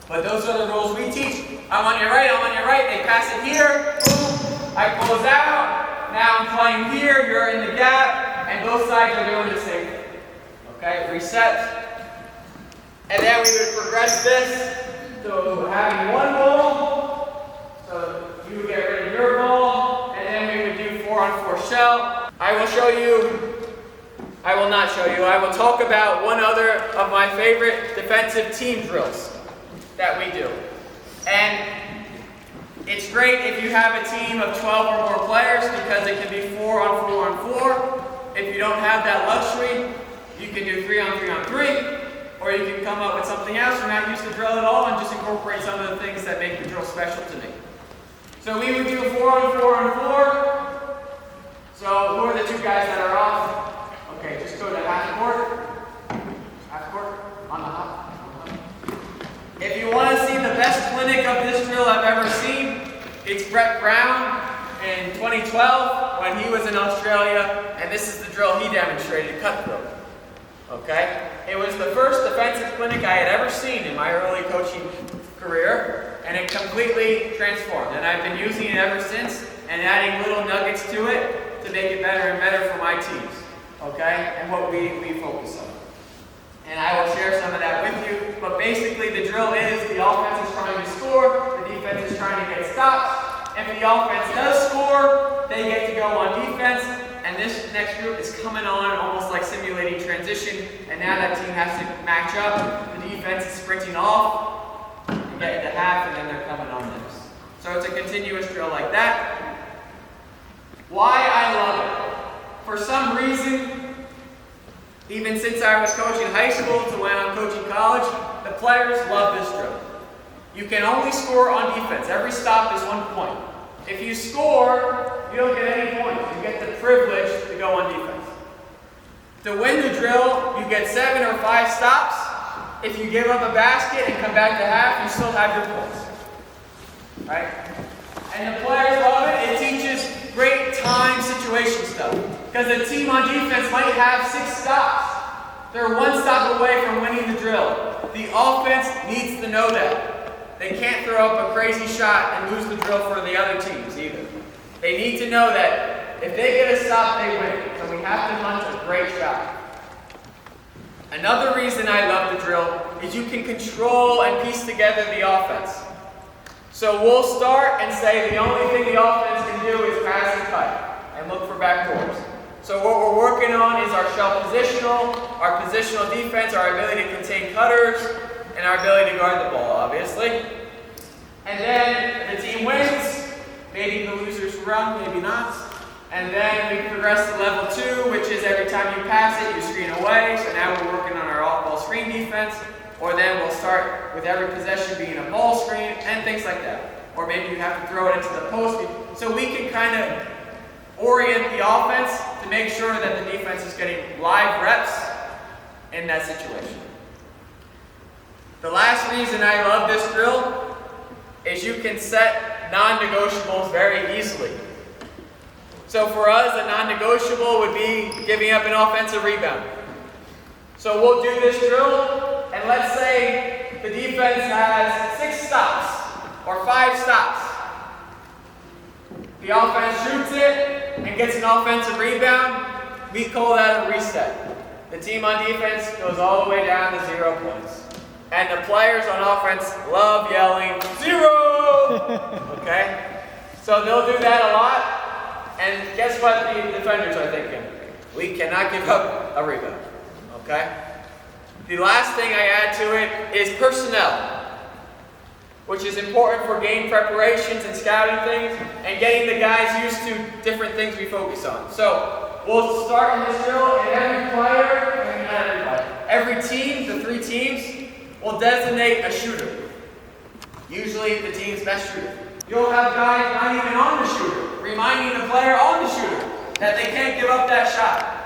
But those are the rules we teach. I'm on your right, they pass it here, boom, I close out, now I'm playing here, you're in the gap, and both sides are doing the same thing. Okay, reset. And then we would progress this to having one ball. So you would get rid of your ball, and then we would do 4-on-4 shell. I will not show you, I will talk about one other of my favorite defensive team drills that we do. And it's great if you have a team of 12 or more players because it can be 4-on-4-on-4. If you don't have that luxury, you can do 3-on-3-on-3, or you can come up with something else. You're not used to drill at all and just incorporate some of the things that make the drill special to me. So we would do 4-on-4-on-4. So who are the two guys that are off? Okay, just go to half court. Half court, on the hop. If you want to see the best clinic of this drill I've ever seen, it's Brett Brown in 2012 when he was in Australia, and this is the drill he demonstrated, cutthroat. Okay? It was the first defensive clinic I had ever seen in my early coaching career, and it completely transformed. And I've been using it ever since and adding little nuggets to it to make it better and better for my teams. Okay? And what we focus on. And I will share some of that with you. But basically the drill is the offense is trying to score, the defense is trying to get stops. If the offense does score, they get to go on defense. And this next group is coming on almost like simulating transition. And now that team has to match up. The defense is sprinting off, and getting to half, and then they're coming on this. So it's a continuous drill like that. Why I love it? For some reason, even since I was coaching high school to when I'm coaching college, the players love this drill. You can only score on defense. Every stop is 1 point. If you score, you don't get any points. You get the privilege to go on defense. To win the drill, you get 7 or 5 stops. If you give up a basket and come back to half, you still have your points. Right? And the players love it. It teaches great time situation stuff. Because the team on defense might have 6 stops. They're 1 stop away from winning the drill. The offense needs to know that. They can't throw up a crazy shot and lose the drill for the other teams either. They need to know that if they get a stop, they win. So we have to hunt a great shot. Another reason I love the drill is you can control and piece together the offense. So we'll start and say the only thing the offense can do is pass and cut and look for back doors. So what we're working on is our shell positional, our positional defense, our ability to contain cutters, and our ability to guard the ball, obviously. And then the team wins. Maybe the losers run, maybe not. And then we progress to level 2, which is every time you pass it, you screen away. So now we're working on our off-ball screen defense. Or then we'll start with every possession being a ball screen and things like that. Or maybe you have to throw it into the post. So we can kind of orient the offense to make sure that the defense is getting live reps in that situation. The last reason I love this drill is you can set non-negotiables very easily. So for us, a non-negotiable would be giving up an offensive rebound. So we'll do this drill, and let's say the defense has 6 stops or 5 stops. The offense shoots it and gets an offensive rebound. We call that a reset. The team on defense goes all the way down to 0 points. And the players on offense love yelling, 0! Okay? So they'll do that a lot. And guess what the defenders are thinking? We cannot give up a rebound. Okay? The last thing I add to it is personnel, which is important for game preparations and scouting things and getting the guys used to different things we focus on. So we'll start in this drill, and every team, the 3 teams, will designate a shooter. Usually the team's best shooter. You'll have guys not even on the shooter, reminding the player on the shooter that they can't give up that shot.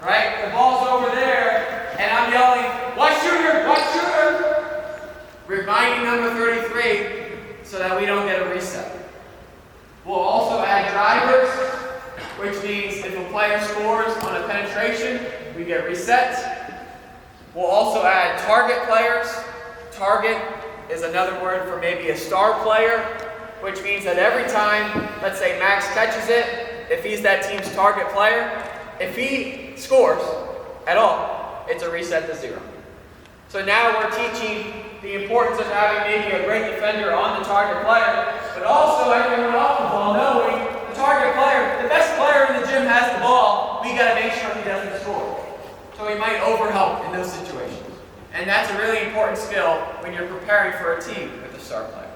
Right? The ball's over there, and I'm yelling, "What shooter? What shooter?" Reminding number 33 so that we don't get a reset. We'll also add drivers, which means if a player scores on a penetration, we get reset. We'll also add target players. Target is another word for maybe a star player, which means that every time, let's say Max catches it, if he's that team's target player, if he scores at all, it's a reset to 0. So now we're teaching the importance of having maybe a great defender on the target player, but also everyone off the ball knowing the target player, the best player in the gym has the ball, we got to make sure he doesn't score. So he might overhelp in those situations. And that's a really important skill when you're preparing for a team with a star player.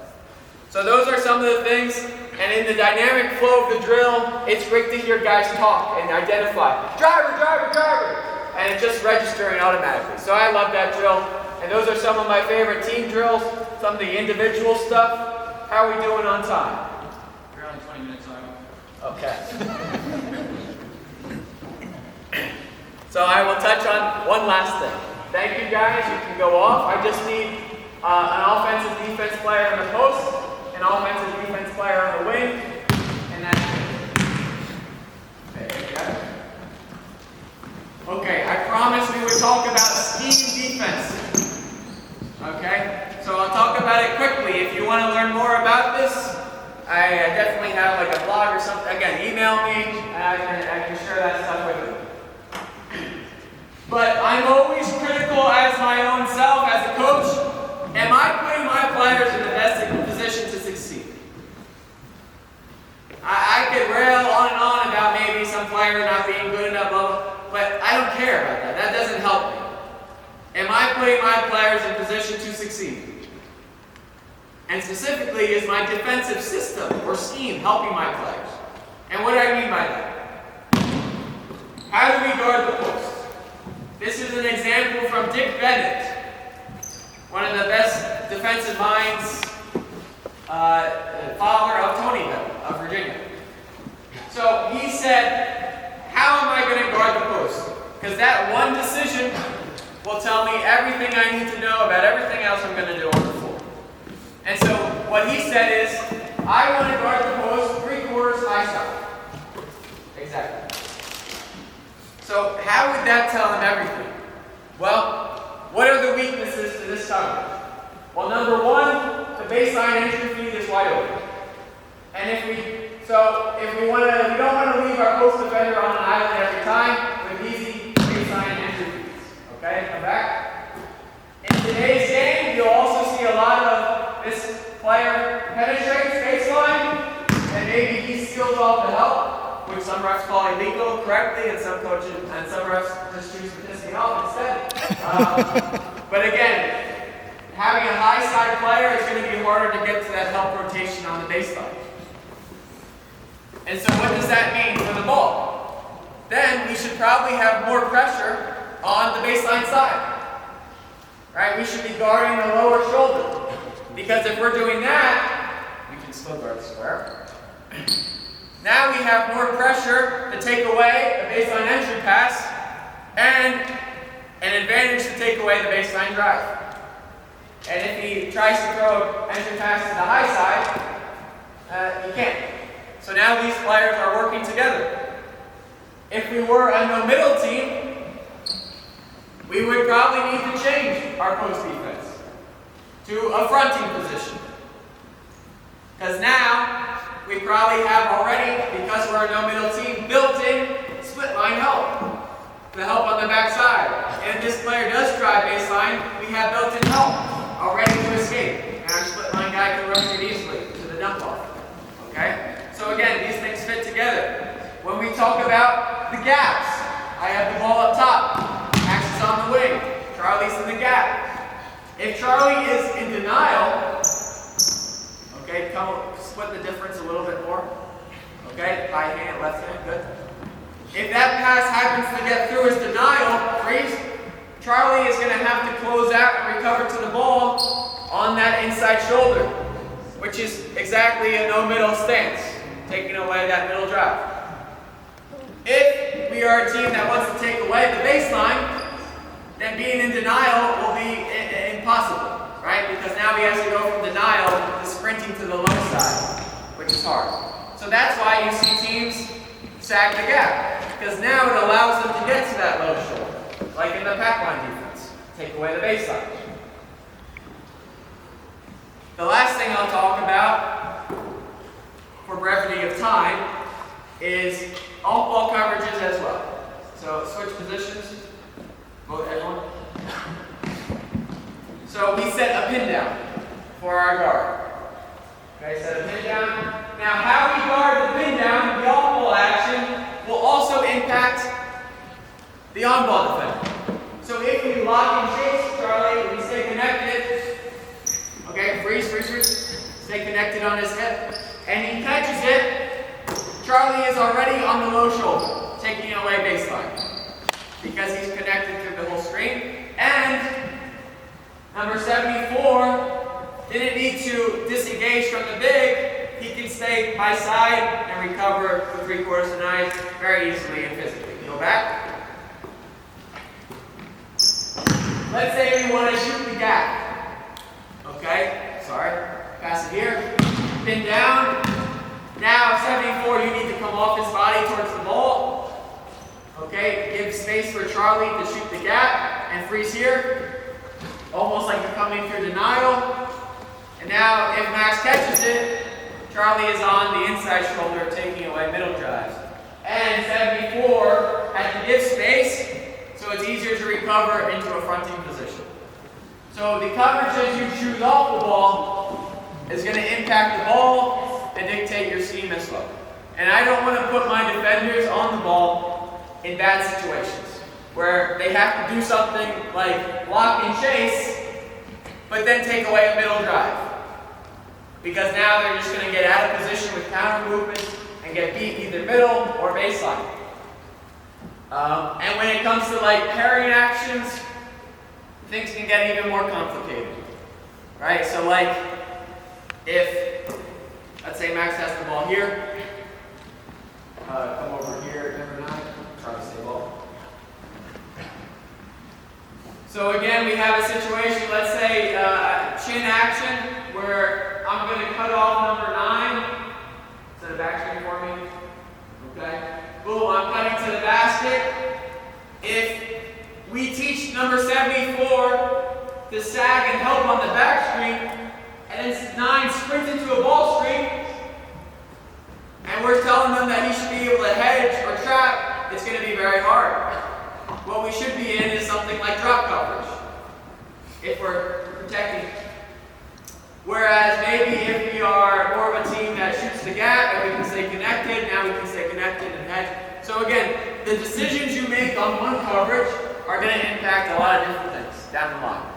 So those are some of the things, and in the dynamic flow of the drill, it's great to hear guys talk and identify, driver, driver, driver, and it's just registering automatically. So I love that drill, and those are some of my favorite team drills, some of the individual stuff. How are we doing on time? We're only 20 minutes over. Okay. So I will touch on one last thing. Thank you guys, you can go off. I just need an offensive defense player on the post, an offensive defense player on the wing, and that's it. There you go. Okay, I promised we would talk about scheme defense. Okay, so I'll talk about it quickly. If you want to learn more about this, I definitely have like a blog or something. Again, email me, and I can share that stuff with you. But I'm always critical as my own self, as a coach. Am I putting my players in the best position to succeed? I could rail on and on about maybe some player not being good enough, but I don't care about that. That doesn't help me. Am I putting my players in position to succeed? And specifically, is my defensive system or scheme helping my players? And what do I mean by that? How do we guard the post? This is an example from Dick Bennett, one of the best defensive minds, father of Tony Bennett of Virginia. So he said, how am I going to guard the post? Because that one decision will tell me everything I need to know about everything else I'm going to do on the floor. And so what he said is, I want to guard the post 3/4 high side. Exactly. So how would that tell him everything? Well, what are the weaknesses to this coverage? Well, number one, the baseline entry feed is wide open. And if we don't want to leave our post defender on an island every time with easy baseline entry feeds. Okay, come back. In today's game, you'll also see a lot of this player penetrates baseline, and maybe he's skilled off the help, which some refs call illegal correctly, and some coaches and some refs just choose to piss me off instead. But again, having a high side player is going to be harder to get to that help rotation on the baseline. And so what does that mean for the ball? Then we should probably have more pressure on the baseline side. Right? We should be guarding the lower shoulder. Because if we're doing that, we can still guard the square. Now we have more pressure to take away the baseline entry pass and an advantage to take away the baseline drive. And if he tries to throw an entry pass to the high side, he can't. So now these players are working together. If we were a no-middle team, we would probably need to change our post defense to a fronting position. Because now we probably have already, because we're a no-middle team, built-in split line help. The help on the backside. And if this player does drive baseline, we have built-in help already to escape. And our split line guy can rotate easily to the dump off. Okay? So again, these things fit together. When we talk about the gaps, I have the ball up top. Max is on the wing. Charlie's in the gap. If Charlie is in denial, okay, split the difference a little bit more. Okay, high hand, left hand, good. If that pass happens to get through his denial, freeze, Charlie is going to have to close out and recover to the ball on that inside shoulder, which is exactly a no-middle stance, taking away that middle drive. If we are a team that wants to take away the baseline, then being in denial will be impossible, right? Because now we have to go from denial to sprinting to the low side, which is hard. So that's why you see teams sag the gap, because now it allows them to get to that low shoulder, like in the pack line defense, take away the baseline. The last thing I'll talk about, for brevity of time, is off-ball coverages as well. So switch positions, both everyone. So we set a pin down for our guard. Okay, set a pin down. Now how we guard the pin down, the off-ball action, will also impact the on-ball defender. So if we lock and chase Charlie, we stay connected. Okay, freeze. Stay connected on his hip. And he catches it. Charlie is already on the low shoulder, taking away baseline. Because he's connected through the whole screen. And number 74 didn't need to disengage from the big. He can stay by side and recover with 3/4 of the knife very easily and physically. Go back. Let's say we want to shoot the gap. Okay, sorry. Pass it here. Pin down. Now 74, you need to come off his body towards the ball. Okay, give space for Charlie to shoot the gap and freeze here. Almost like you're coming through denial. And now if Max catches it, Charlie is on the inside shoulder taking away middle drives. And 74 has to give space so it's easier to recover into a fronting position. So the coverages you choose off the ball is going to impact the ball and dictate your scheme as well. And I don't want to put my defenders on the ball in bad situations. where they have to do something like block and chase, but then take away a middle drive. Because now they're just going to get out of position with counter movements and get beat either middle or baseline. And when it comes to like parrying actions, things can get even more complicated. Right? So like, if, let's say Max has the ball here, come over here, number 9, try to stay ball. So again, we have a situation, let's say chin action, where I'm going to cut off number 9. Set a back screen for me. Okay. Boom, I'm cutting to the basket. If we teach number 74 to sag and help on the back screen, and then 9 sprints into a ball screen, and we're telling them that he should be able to hedge or trap, it's going to be very hard. What we should be in is something like drop coverage, if we're protecting. Whereas maybe if we are more of a team that shoots the gap and we can stay connected, now we can stay connected and hedge. So again, the decisions you make on one coverage are going to impact a lot of different things down the line.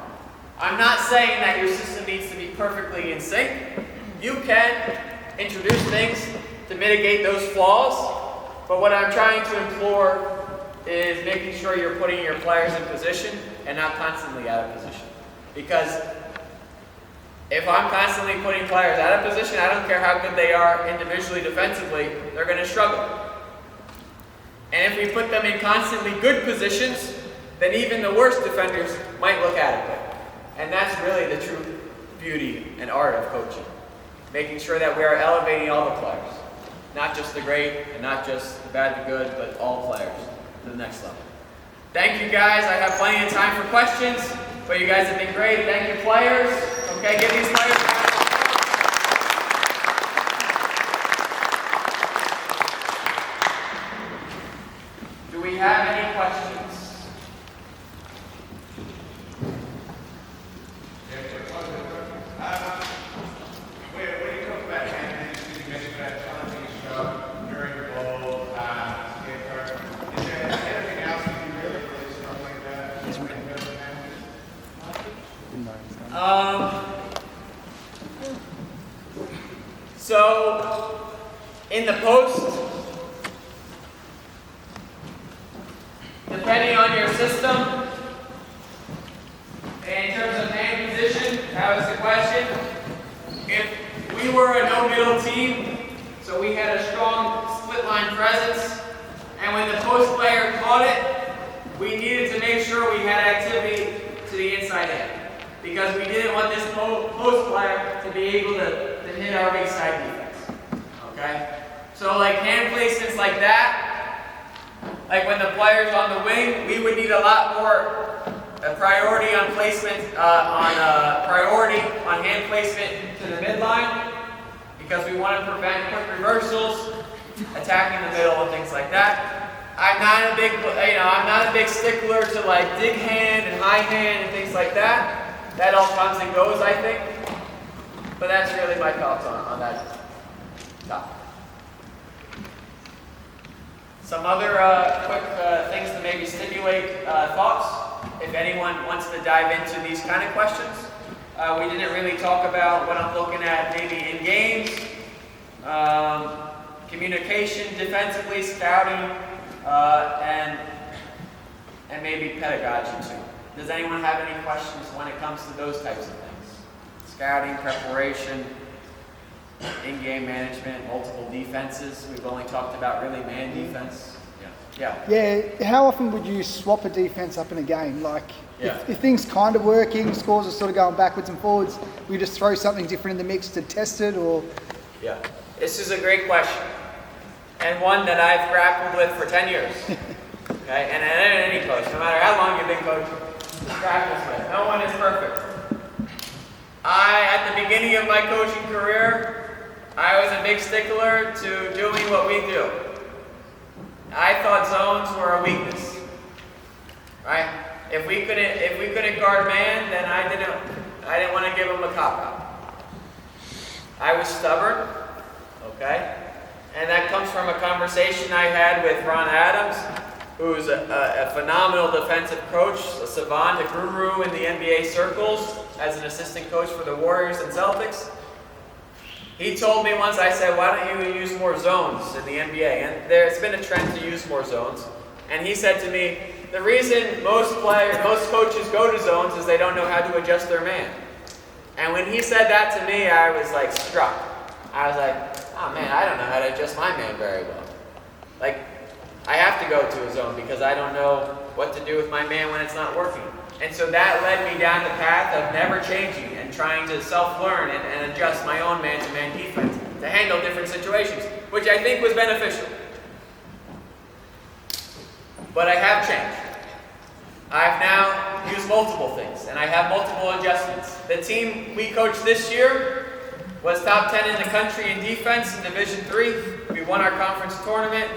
I'm not saying that your system needs to be perfectly in sync. You can introduce things to mitigate those flaws, but what I'm trying to implore is making sure you're putting your players in position and not constantly out of position. Because if I'm constantly putting players out of position, I don't care how good they are individually defensively, they're going to struggle. And if we put them in constantly good positions, then even the worst defenders might look adequate. And that's really the true beauty and art of coaching. Making sure that we are elevating all the players. Not just the great and not just the bad to good, but all players to the next level. Thank you guys. I have plenty of time for questions, but you guys have been great. Thank you, players. Okay, give these players a round of applause. Do we have any questions? When you talk about handling, you mentioned about challenging a shot during the ball, is there anything else that you really struggling about when you go to So, in the post, depending on your system, in terms of hand position, that was the question. If we were a no-middle team, so we had a strong split line presence, and when the post player caught it, we needed to make sure we had activity to the inside end. Because we didn't want this post player to be able to hit our weak side defense. Okay? So like hand placements like that, like when the player's on the wing, we would need a lot more priority on placement, priority on hand placement to the midline, because we want to prevent quick reversals, attacking the middle and things like that. I'm not a big stickler to like dig hand and high hand and things like that. That all comes and goes, I think. But that's really my thoughts on that topic. Some other quick things to maybe stimulate thoughts, if anyone wants to dive into these kind of questions. We didn't really talk about what I'm looking at maybe in games, communication, defensively, scouting, and maybe pedagogy too. Does anyone have any questions when it comes to those types of things? Scouting, preparation, in-game management, multiple defenses. We've only talked about really man defense. Yeah. How often would you swap a defense up in a game? Like, Yeah. if things kind of working, scores are sort of going backwards and forwards, we just throw something different in the mix to test it, or? Yeah. This is a great question, and one that I've grappled with for 10 years. Okay, and any coach, no matter how long you've been coaching, grapples with. No one is perfect. At the beginning of my coaching career, I was a big stickler to doing what we do. I thought zones were a weakness, right? If we couldn't guard man, then I didn't want to give him a cop-out. I was stubborn, okay? And that comes from a conversation I had with Ron Adams, who's a phenomenal defensive coach, a savant, a guru in the NBA circles as an assistant coach for the Warriors and Celtics. He told me once, I said, why don't you use more zones in the NBA? And there's been a trend to use more zones. And he said to me, the reason most coaches go to zones is they don't know how to adjust their man. And when he said that to me, I was like struck. I was like, oh man, I don't know how to adjust my man very well. Like, I have to go to a zone because I don't know what to do with my man when it's not working. And so that led me down the path of never changing and trying to self-learn and adjust my own man-to-man defense to handle different situations, which I think was beneficial. But I have changed. I've now used multiple things, and I have multiple adjustments. The team we coached this year was top 10 in the country in defense in Division III. We won our conference tournament.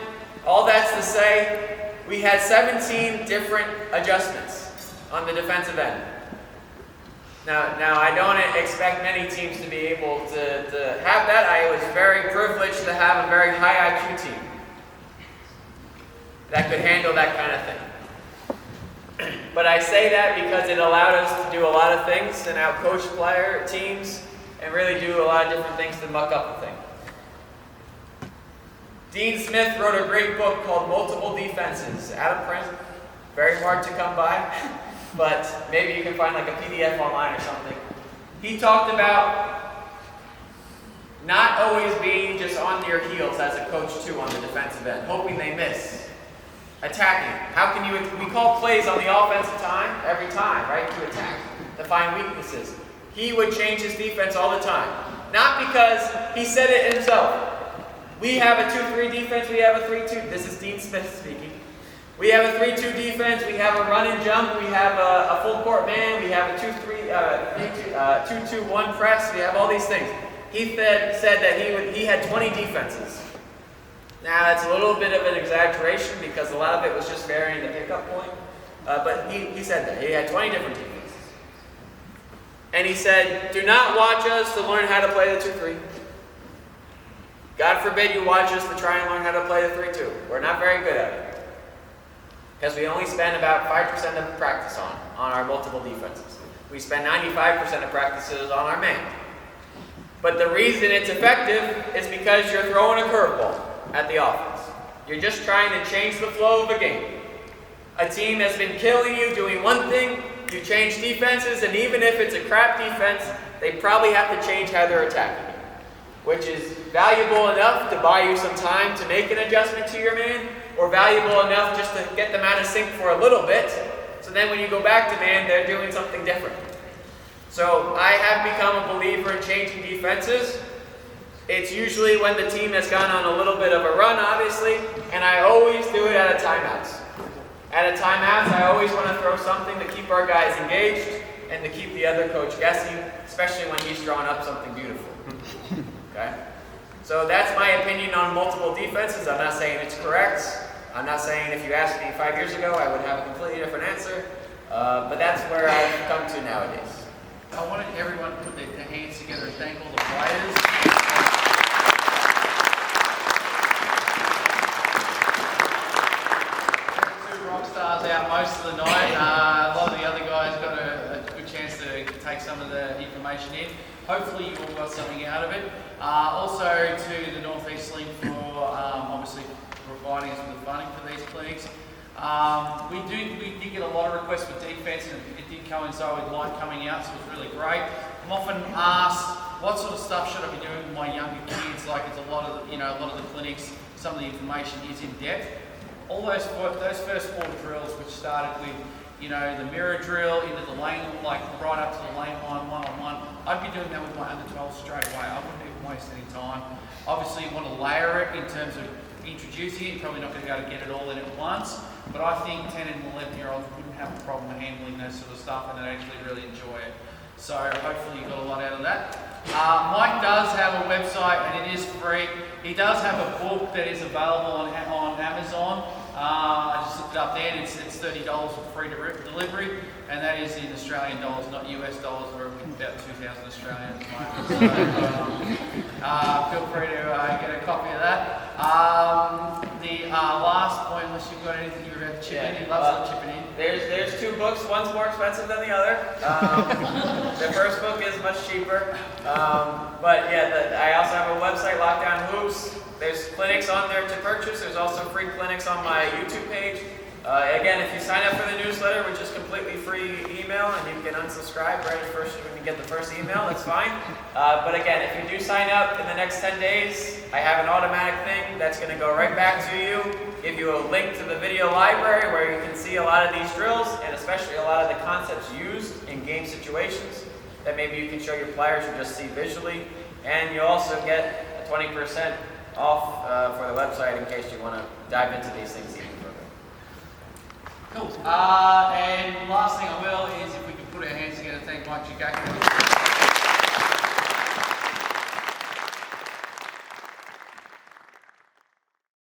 All that's to say, we had 17 different adjustments on the defensive end. Now I don't expect many teams to be able to have that. I was very privileged to have a very high IQ team that could handle that kind of thing. But I say that because it allowed us to do a lot of things and out-coach player teams and really do a lot of different things to muck up the thing. Dean Smith wrote a great book called Multiple Defenses. Adam Prince, very hard to come by, but maybe you can find like a PDF online or something. He talked about not always being just on your heels as a coach too on the defensive end, hoping they miss. Attacking. How can you, we call plays on the offensive time, every time, right, to attack, to find weaknesses. He would change his defense all the time. Not because he said it himself. We have a 2-3 defense, we have a 3-2. This is Dean Smith speaking. We have a 3-2 defense, we have a run and jump, we have a full court man, we have a 2-2-1 press, we have all these things. He said that he had 20 defenses. Now that's a little bit of an exaggeration because a lot of it was just varying the pickup point. But he said that. He had 20 different defenses. And he said, do not watch us to learn how to play the 2-3. God forbid you watch us to try and learn how to play the 3-2. We're not very good at it. Because we only spend about 5% of practice on our multiple defenses. We spend 95% of practices on our man. But the reason it's effective is because you're throwing a curveball at the offense. You're just trying to change the flow of a game. A team has been killing you doing one thing, you change defenses, and even if it's a crap defense, they probably have to change how they're attacking it, which is valuable enough to buy you some time to make an adjustment to your man, or valuable enough just to get them out of sync for a little bit, so then when you go back to man, they're doing something different. So I have become a believer in changing defenses. It's usually when the team has gone on a little bit of a run, obviously, and I always do it at a timeouts. At a timeouts, I always want to throw something to keep our guys engaged and to keep the other coach guessing, especially when he's drawing up something beautiful. Okay? So that's my opinion on multiple defenses. I'm not saying it's correct. I'm not saying if you asked me 5 years ago, I would have a completely different answer. But that's where I've come to nowadays. I wanted everyone to put their hands together and thank all the players. Stars out most of the night. A lot of the other guys got a good chance to take some of the information in. Hopefully you all got something out of it. Also to the North East League for obviously providing us with the funding for these leagues. We did get a lot of requests for defence, and it did coincide with light coming out, so it was really great. I'm often asked, what sort of stuff should I be doing with my younger kids? Like it's a lot of the clinics, some of the information is in depth. All those first 4 drills, which started with, the mirror drill into the lane, like right up to the lane line, one-on-one. I'd be doing that with my under 12 straight away. I wouldn't even waste any time. Obviously, you want to layer it in terms of introducing it. You're probably not going to be able to get it all in at once. But I think 10 and 11-year-olds wouldn't have a problem handling those sort of stuff, and they'd actually really enjoy it. So hopefully you got a lot out of that. Mike does have a website, and it is free. He does have a book that is available on Amazon. I just looked it up there, and it's $30 for free delivery, and that is in Australian dollars, not US dollars, where we're about 2,000 Australian at the moment. So, feel free to get a copy of that. The last point, unless you've got anything you're about to chip in, he loves chipping in. There's 2 books. One's more expensive than the other. The first book is much cheaper. But yeah, I also have a website, Lockdown Hoops. There's clinics on there to purchase. There's also free clinics on my YouTube page. Again, if you sign up for the newsletter, which is completely free email, and you can unsubscribe right at first when you get the first email, that's fine. But again, if you do sign up in the next 10 days, I have an automatic thing that's going to go right back to you, give you a link to the video library where you can see a lot of these drills, and especially a lot of the concepts used in game situations that maybe you can show your players or just see visually. And you'll also get a 20% off for the website in case you want to dive into these things even further. Cool. And last thing I will is if we can put our hands together, thank Mike Jagacki.